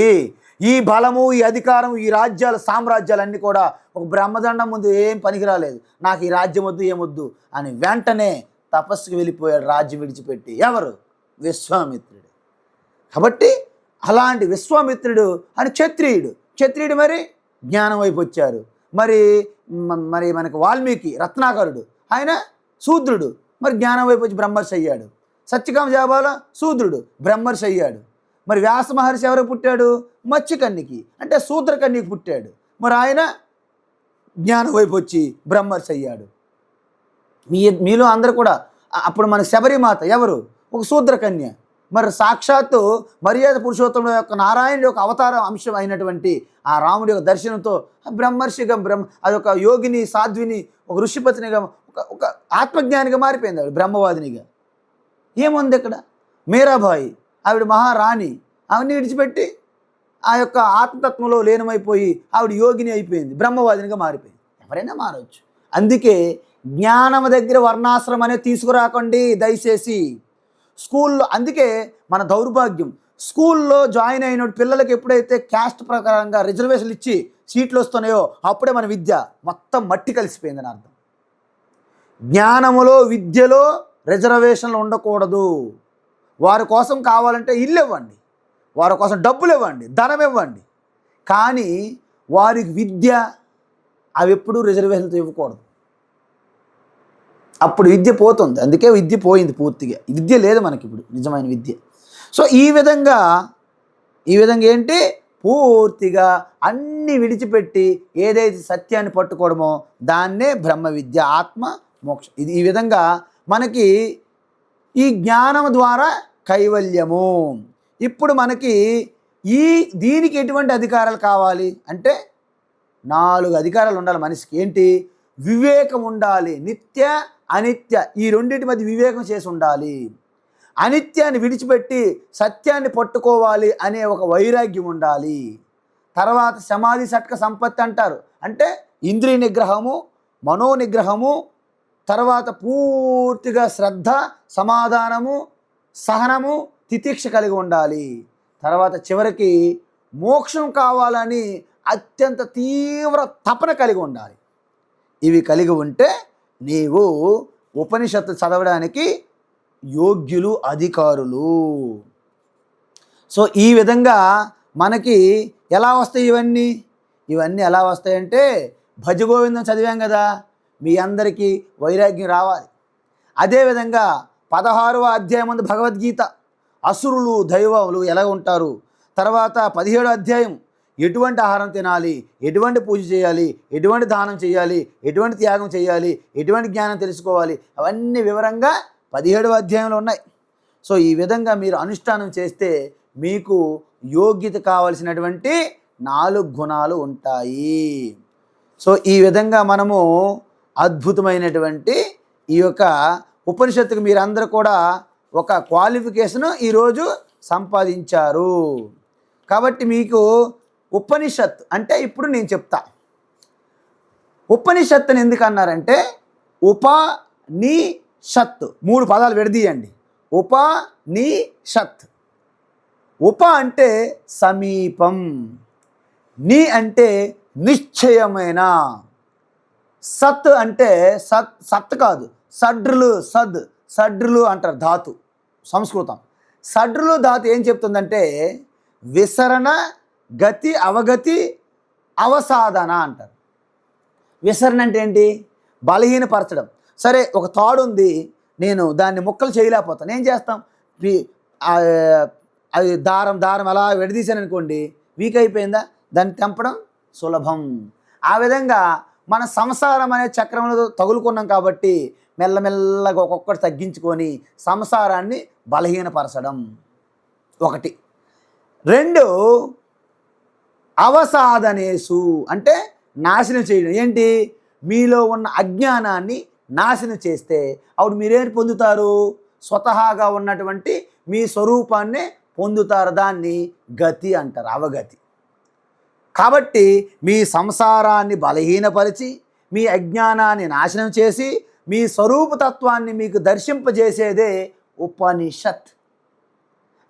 ఈ బలము, ఈ అధికారం, ఈ రాజ్యాలు, సామ్రాజ్యాలన్నీ కూడా ఒక బ్రహ్మదండం ముందు ఏం పనికిరాలేదు, నాకు ఈ రాజ్యం వద్దు, ఏమొద్దు అని వెంటనే తపస్సుకు వెళ్ళిపోయాడు, రాజ్యం విడిచిపెట్టి. ఎవరు, విశ్వామిత్రుడు. కాబట్టి అలాంటి విశ్వామిత్రుడు అని క్షత్రియుడు మరి జ్ఞానం వైపు వచ్చారు. మరి మనకు వాల్మీకి రత్నాకరుడు, ఆయన శూద్రుడు, మరి జ్ఞానం వైపు వచ్చి బ్రహ్మర్షి అయ్యాడు. సత్యకామ జాబాల శూద్రుడు, బ్రహ్మర్షి అయ్యాడు. మరి వ్యాస మహర్షి ఎవరు పుట్టాడు, మత్స్యకన్యకి, అంటే శూద్రకన్యకి పుట్టాడు. మరి ఆయన జ్ఞానం వైపు వచ్చి బ్రహ్మర్షి అయ్యాడు. మీలో అందరూ కూడా, అప్పుడు మన శబరిమాత ఎవరు, ఒక శూద్రకన్య. మరి సాక్షాత్తు మర్యాద పురుషోత్తముడు యొక్క నారాయణుడి యొక్క అవతార అంశం అయినటువంటి ఆ రాముడి యొక్క దర్శనంతో బ్రహ్మర్షిగా, అదొక యోగిని, సాధ్విని, ఒక ఋషిపతినిగా, ఒక ఆత్మజ్ఞానిగా మారిపోయింది ఆవిడ, బ్రహ్మవాదినిగా. ఏముంది ఇక్కడ, మీరాబాయి ఆవిడ మహారాణి, అవన్నీ విడిచిపెట్టి ఆ యొక్క ఆత్మతత్వంలో లీనమైపోయి ఆవిడ యోగిని అయిపోయింది, బ్రహ్మవాదినిగా మారిపోయింది. ఎవరైనా మారవచ్చు. అందుకే జ్ఞానం దగ్గర వర్ణాశ్రమం అనేది తీసుకురాకండి దయచేసి. స్కూల్లో, అందుకే మన దౌర్భాగ్యం, స్కూల్లో జాయిన్ అయిన పిల్లలకి ఎప్పుడైతే క్యాస్ట్ ప్రకారంగా రిజర్వేషన్లు ఇచ్చి సీట్లు వస్తున్నాయో అప్పుడే మన విద్య మొత్తం మట్టి కలిసిపోయిందని అర్థం. జ్ఞానములో, విద్యలో రిజర్వేషన్లు ఉండకూడదు. వారి కోసం కావాలంటే ఇల్లు ఇవ్వండి, వారి కోసం డబ్బులు ఇవ్వండి, ధనం ఇవ్వండి, కానీ వారికి విద్య అవి ఎప్పుడూ రిజర్వేషన్తో ఇవ్వకూడదు. అప్పుడు విద్య పోతుంది. అందుకే విద్య పోయింది పూర్తిగా. విద్య లేదు మనకి ఇప్పుడు, నిజమైన విద్య. సో ఈ విధంగా ఏంటి, పూర్తిగా అన్నీ విడిచిపెట్టి ఏదైతే సత్యాన్ని పట్టుకోవడమో దాన్నే బ్రహ్మ విద్య, ఆత్మ మోక్షం. ఇది ఈ విధంగా మనకి ఈ జ్ఞానం ద్వారా కైవల్యము. ఇప్పుడు మనకి దీనికి ఎటువంటి అధికారాలు కావాలి అంటే 4 అధికారాలు ఉండాలి మనిషికి. ఏంటి? వివేకం ఉండాలి. నిత్య అనిత్య ఈ రెండింటి మధ్య వివేకం చేసి ఉండాలి. అనిత్యాన్ని విడిచిపెట్టి సత్యాన్ని పట్టుకోవాలి అనే ఒక వైరాగ్యం ఉండాలి. తర్వాత సమాధి షట్క సంపత్తి అంటారు. అంటే ఇంద్రియ నిగ్రహము, మనో నిగ్రహము, తర్వాత పూర్తిగా శ్రద్ధ, సమాధానము, సహనము, తితిక్ష కలిగి ఉండాలి. తర్వాత చివరికి మోక్షం కావాలని అత్యంత తీవ్ర తపన కలిగి ఉండాలి. ఇవి కలిగి ఉంటే నీవు ఉపనిషత్తు చదవడానికి యోగ్యులు, అధికారులు. సో ఈ విధంగా మనకి ఎలా వస్తాయి ఇవన్నీ ఎలా వస్తాయంటే భజగోవిందం చదివాం కదా, మీ అందరికీ వైరాగ్యం రావాలి. అదేవిధంగా 16వ అధ్యాయం ముందు భగవద్గీత, అసురులు దైవములు ఎలా ఉంటారు. తర్వాత 17వ అధ్యాయం ఎటువంటి ఆహారం తినాలి, ఎటువంటి పూజ చేయాలి, ఎటువంటి దానం చేయాలి, ఎటువంటి త్యాగం చేయాలి, ఎటువంటి జ్ఞానం తెలుసుకోవాలి, అవన్నీ వివరంగా 17వ అధ్యాయంలో ఉన్నాయి. సో ఈ విధంగా మీరు అనుష్ఠానం చేస్తే మీకు యోగ్యత కావలసినటువంటి 4 గుణాలు ఉంటాయి. సో ఈ విధంగా మనము అద్భుతమైనటువంటి ఈ యొక్క ఉపనిషత్తుకు మీరందరూ కూడా ఒక క్వాలిఫికేషను ఈరోజు సంపాదించారు. కాబట్టి మీకు ఉపనిషత్ అంటే ఇప్పుడు నేను చెప్తా. ఉపనిషత్ అని ఎందుకు అన్నారంటే ఉపనిషత్ 3 పదాలు విడదీయండి. ఉపనిషత్. ఉప అంటే సమీపం, ని అంటే నిశ్చయమైన, సత్ అంటే సత్ కాదు, సడ్రులు అంటారు ధాతు సంస్కృతం. సడ్రులు ధాతు ఏం చెప్తుందంటే విసరణ, గతి, అవగతి, అవసాధన అంటారు. విసరణ అంటే ఏంటి? బలహీనపరచడం. సరే, ఒక తాడు ఉంది, నేను దాన్ని ముక్కలు చేయలేకపోతాను, ఏం చేస్తాం? అది దారం అలా విడదీశాను అనుకోండి, వీక్ అయిపోయిందా, దాన్ని తెంపడం సులభం. ఆ విధంగా మన సంసారం అనే చక్రంలో తగులుకున్నాం కాబట్టి మెల్లమెల్లగా ఒక్కొక్కటి తగ్గించుకొని సంసారాన్ని బలహీనపరచడం ఒకటి. 2 అవసాధనేసు అంటే నాశనం చేయడం. ఏంటి? మీలో ఉన్న అజ్ఞానాన్ని నాశనం చేస్తే అప్పుడు మీరేం పొందుతారు? స్వతహాగా ఉన్నటువంటి మీ స్వరూపాన్నే పొందుతారు. దాన్ని గతి అంటారు, అవగతి. కాబట్టి మీ సంసారాన్ని బలహీనపరిచి మీ అజ్ఞానాన్ని నాశనం చేసి మీ స్వరూపతత్వాన్ని మీకు దర్శింపజేసేదే ఉపనిషత్.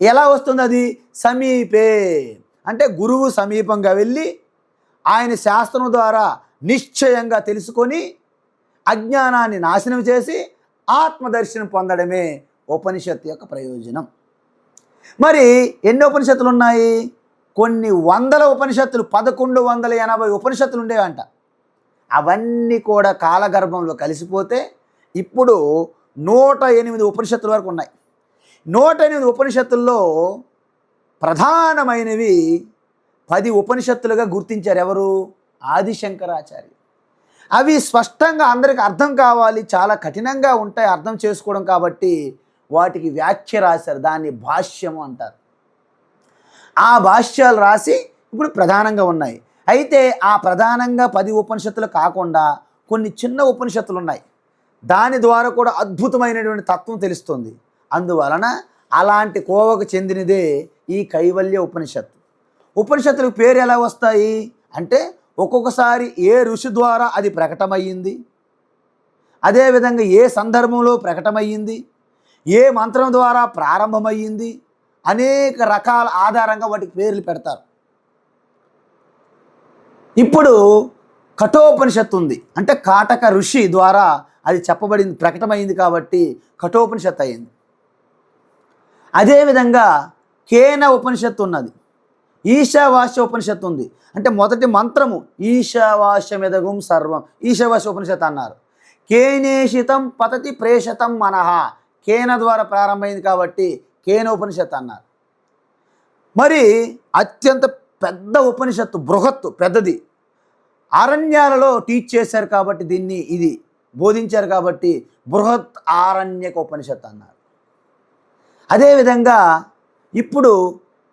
ఎలా వస్తుంది అది? సమీపే అంటే గురువు సమీపంగా వెళ్ళి ఆయన శాస్త్రం ద్వారా నిశ్చయంగా తెలుసుకొని అజ్ఞానాన్ని నాశనం చేసి ఆత్మదర్శనం పొందడమే ఉపనిషత్తు యొక్క ప్రయోజనం. మరి ఎన్ని ఉపనిషత్తులు ఉన్నాయి? కొన్ని వందల ఉపనిషత్తులు, 1180 ఉపనిషత్తులు ఉండేవంట. అవన్నీ కూడా కాలగర్భంలో కలిసిపోతే ఇప్పుడు 108 ఉపనిషత్తుల వరకు ఉన్నాయి. 108 ఉపనిషత్తుల్లో ప్రధానమైనవి 10 ఉపనిషత్తులుగా గుర్తించారు. ఎవరు? ఆదిశంకరాచార్య. అవి స్పష్టంగా అందరికి అర్థం కావాలి, చాలా కఠినంగా ఉంటాయి అర్థం చేసుకోవడం, కాబట్టి వాటికి వ్యాఖ్య రాశారు. దాన్ని భాష్యము అంటారు. ఆ భాష్యాలు రాసి ఇప్పుడు ప్రధానంగా ఉన్నాయి. అయితే ఆ ప్రధానంగా 10 ఉపనిషత్తులు కాకుండా కొన్ని చిన్న ఉపనిషత్తులు ఉన్నాయి. దాని ద్వారా కూడా అద్భుతమైనటువంటి తత్వం తెలుస్తుంది. అందువలన అలాంటి కోవకు చెందినదే ఈ కైవల్య ఉపనిషత్తు. ఉపనిషత్తులకు పేరు ఎలా వస్తాయి అంటే ఒక్కొక్కసారి ఏ ఋషి ద్వారా అది ప్రకటమయ్యింది, అదేవిధంగా ఏ సందర్భంలో ప్రకటమయ్యింది, ఏ మంత్రం ద్వారా ప్రారంభమయ్యింది, అనేక రకాల ఆధారంగా వాటికి పేర్లు పెడతారు. ఇప్పుడు కఠోపనిషత్తు ఉంది అంటే కాటక ఋషి ద్వారా అది చెప్పబడింది, ప్రకటమైంది కాబట్టి కఠోపనిషత్తు అయింది. అదేవిధంగా కేన ఉపనిషత్తు ఉన్నది, ఈశావాస్య ఉపనిషత్తు ఉంది. అంటే మొదటి మంత్రము ఈశావాస్యమిదగుం సర్వం, ఈశావాస్య ఉపనిషత్తు అన్నారు. కేనేషితం పతతి ప్రేషతం మనః. కేన ద్వారా ప్రారంభమైంది కాబట్టి కేనోపనిషత్ అన్నారు. మరి అత్యంత పెద్ద ఉపనిషత్తు, బృహత్తు, పెద్దది. అరణ్యాలలో టీచ్ చేశారు కాబట్టి దీన్ని, ఇది బోధించారు కాబట్టి బృహత్ ఆరణ్యక ఉపనిషత్తు అన్నారు. అదేవిధంగా ఇప్పుడు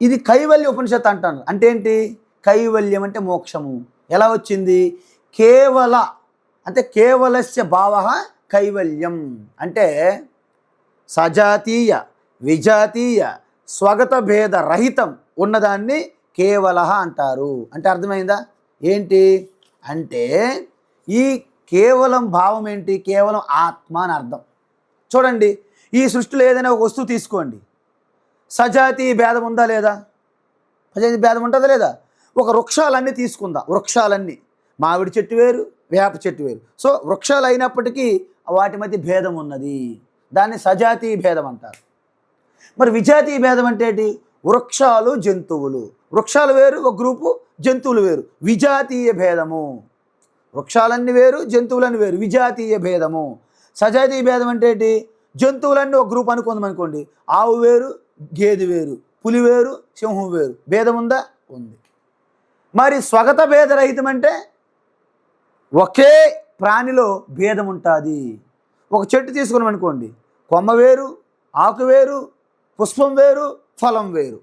ఇది కైవల్య ఉపనిషత్తు అంటారు. అంటే ఏంటి? కైవల్యం అంటే మోక్షము. ఎలా వచ్చింది? కేవల అంటే కేవలస్య భావ కైవల్యం అంటే సజాతీయ విజాతీయ స్వగత భేద రహితం ఉన్నదాన్ని కేవల అంటారు. అంటే అర్థమైందా? ఏంటి అంటే ఈ కేవలం భావం ఏంటి? కేవలం ఆత్మ అని అర్థం. చూడండి, ఈ సృష్టిలో ఏదైనా ఒక వస్తువు తీసుకోండి, సజాతీయ భేదం ఉందా లేదా? సజాతీయ భేదం ఉంటుందా లేదా? ఒక వృక్షాలన్నీ తీసుకుందాం. వృక్షాలన్నీ మామిడి చెట్టు వేరు, వేప చెట్టు వేరు. సో వృక్షాలు అయినప్పటికీ వాటి మధ్య భేదం ఉన్నది. దాన్ని సజాతీయ భేదం అంటారు. మరి విజాతీయ భేదం అంటే ఏంటి? వృక్షాలు జంతువులు, వృక్షాలు వేరు, ఒక గ్రూపు, జంతువులు వేరు, విజాతీయ భేదము. వృక్షాలన్నీ వేరు, జంతువులన్నీ వేరు, విజాతీయ భేదము. సజాతీయ భేదం అంటే ఏంటి? జంతువులన్నీ ఒక గ్రూప్ అనుకుందాం. ఆవు వేరు, గేదె వేరు, పులి వేరు, సింహం వేరు. భేదం ఉందా? ఉంది. మరి స్వగత భేదరహితం అంటే ఒకే ప్రాణిలో భేదం ఉంటుంది. ఒక చెట్టు తీసుకున్నాం అనుకోండి, కొమ్మ వేరు, ఆకు వేరు, పుష్పం వేరు, ఫలం వేరు.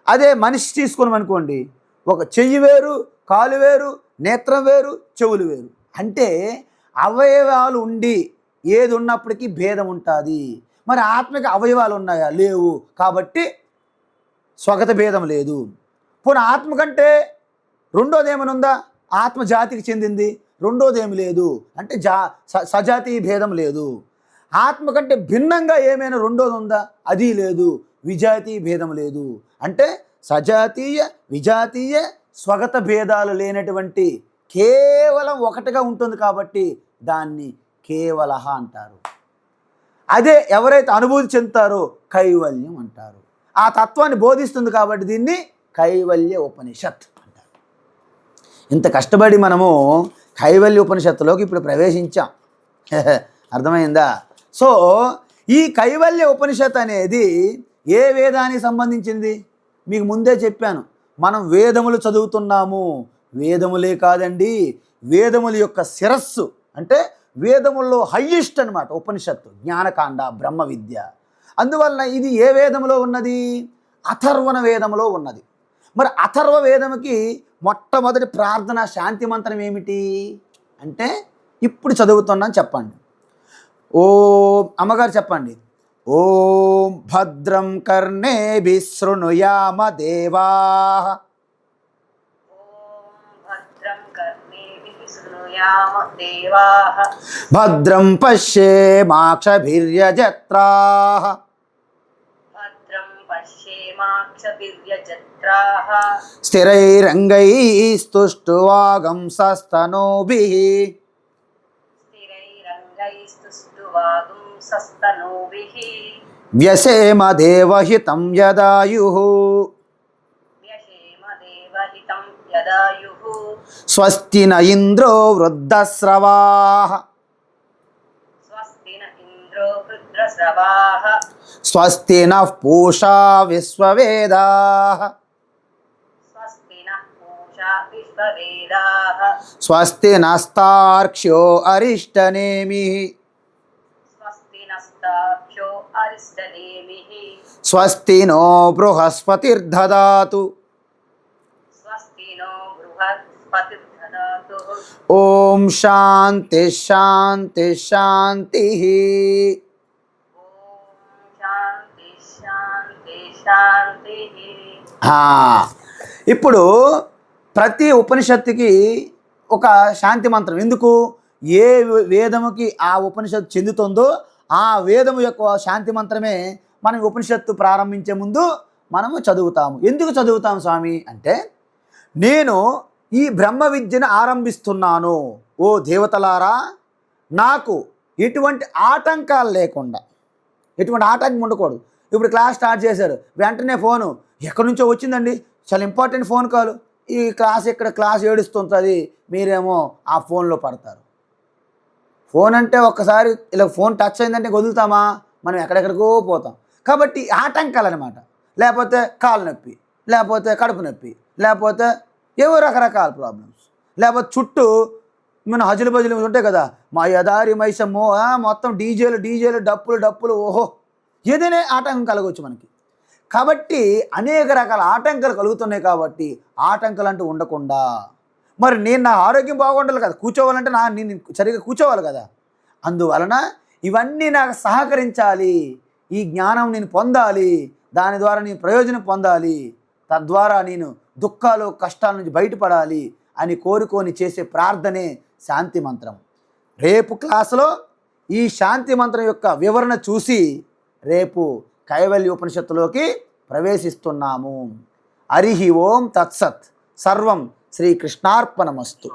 అదే మనిషి తీసుకున్నాం అనుకోండి, ఒక చెయ్యి వేరు, కాలు వేరు, నేత్రం వేరు, చెవులు వేరు. అంటే అవయవాలు ఉండి ఏది ఉన్నప్పటికీ భేదం ఉంటుంది. మరి ఆత్మకి అవయవాలు ఉన్నాయా? లేవు. కాబట్టి స్వగత భేదం లేదు. పోనీ ఆత్మ కంటే రెండోది ఏమైనా ఉందా? ఆత్మ జాతికి చెందింది, రెండోది ఏమి లేదు. అంటే సజాతీయ భేదం లేదు. ఆత్మ కంటే భిన్నంగా ఏమైనా రెండోది ఉందా? అది లేదు. విజాతీయ భేదం లేదు. అంటే సజాతీయ విజాతీయ స్వగత భేదాలు లేనటువంటి కేవలం ఒకటిగా ఉంటుంది కాబట్టి దాన్ని కేవల అంటారు. అదే ఎవరైతే అనుభూతి చెందుతారో కైవల్యం అంటారు. ఆ తత్వాన్ని బోధిస్తుంది కాబట్టి దీన్ని కైవల్య ఉపనిషత్ అంటారు. ఇంత కష్టపడి మనము కైవల్య ఉపనిషత్తులోకి ఇప్పుడు ప్రవేశించాం. అర్థమైందా? సో ఈ కైవల్య ఉపనిషత్ అనేది ఏ వేదానికి సంబంధించింది? మీకు ముందే చెప్పాను, మనం వేదములు చదువుతున్నాము. వేదములే కాదండి, వేదముల యొక్క శిరస్సు అంటే వేదముల్లో హయ్యెస్ట్ అనమాట ఉపనిషత్తు, జ్ఞానకాండ, బ్రహ్మ విద్య. అందువలన ఇది ఏ వేదములో ఉన్నది? అథర్వణ వేదములో ఉన్నది. మరి అథర్వ వేదముకి మొట్టమొదటి ప్రార్థన శాంతి మంత్రం ఏమిటి అంటే ఇప్పుడు చదువుతున్నాను, చెప్పండి. ఓం, అమ్మగారు చెప్పండి. ఓం భద్రం కర్ణేభిః శృణుయామ దేవాః. భద్రం పశ్యేమాక్షభిర్యజత్రాః. స్థిరైరంగైస్తుష్టువాగంసస్తనూభిః. వ్యసేమ దేవహితం యదాయుః. స్వస్తి న ఇంద్రో వృద్ధశ్రవాః. స్వస్తి నః పూషా విశ్వవేదాః. స్వస్తి నస్తార్క్ష్యో అరిష్టనేమిః. స్వస్తి నో బృహస్పతిర్దదాతు. ఓం శాంతి శాంతి శాంతి. ఇప్పుడు ప్రతి ఉపనిషత్తుకి ఒక శాంతి మంత్రం. ఎందుకు? ఏ వేదముకి ఆ ఉపనిషత్తు చెందుతుందో ఆ వేదము యొక్క శాంతి మంత్రమే మనం ఉపనిషత్తు ప్రారంభించే ముందు మనము చదువుతాము. ఎందుకు చదువుతాం స్వామి అంటే, నేను ఈ బ్రహ్మ విద్యను ఆరంభిస్తున్నాను, ఓ దేవతలారా, నాకు ఎటువంటి ఆటంకాలు లేకుండా, ఎటువంటి ఆటంకం ఉండకూడదు. ఇప్పుడు క్లాస్ స్టార్ట్ చేశారు, వెంటనే ఫోను ఎక్కడి నుంచో వచ్చిందండి, చాలా ఇంపార్టెంట్ ఫోన్ కాల్, ఈ క్లాస్ ఇక్కడ క్లాస్ ఏడుస్తుంటుంది, మీరేమో ఆ ఫోన్లో పడతారు. ఫోన్ అంటే ఒక్కసారి ఇలా ఫోన్ టచ్ అయిందంటే వదులుతామా? మనం ఎక్కడెక్కడికో పోతాం. కాబట్టి ఆటంకాలు అనమాట. లేకపోతే కాలు నొప్పి, లేకపోతే కడుపు నొప్పి, లేకపోతే ఏవో రకరకాల ప్రాబ్లమ్స్, లేకపోతే చుట్టూ మన హజులు బజులు ఉంటాయి కదా, మా యదారి మైసమ్మో మొత్తం డీజేలు డప్పులు ఓహో, ఏదైనా ఆటంకం కలగవచ్చు మనకి. కాబట్టి అనేక రకాల ఆటంకాలు కలుగుతున్నాయి. కాబట్టి ఆటంకాలు అంటూ ఉండకుండా, మరి నేను నా ఆరోగ్యం బాగుండాలి కదా, కూర్చోవాలంటే నేను సరిగ్గా కూర్చోవాలి కదా, అందువలన ఇవన్నీ నాకు సహకరించాలి, ఈ జ్ఞానం నేను పొందాలి, దాని ద్వారా నేను ప్రయోజనం పొందాలి, తద్వారా నేను దుఃఖాలు కష్టాల నుంచి బయటపడాలి అని కోరుకొని చేసే ప్రార్థనే శాంతి మంత్రం. రేపు క్లాసులో ఈ శాంతి మంత్రం యొక్క వివరణ చూసి రేపు కైవల్య ఉపనిషత్తులోకి ప్రవేశిస్తున్నాము. హరి ఓం తత్సత్. సర్వం శ్రీకృష్ణార్పణమస్తు.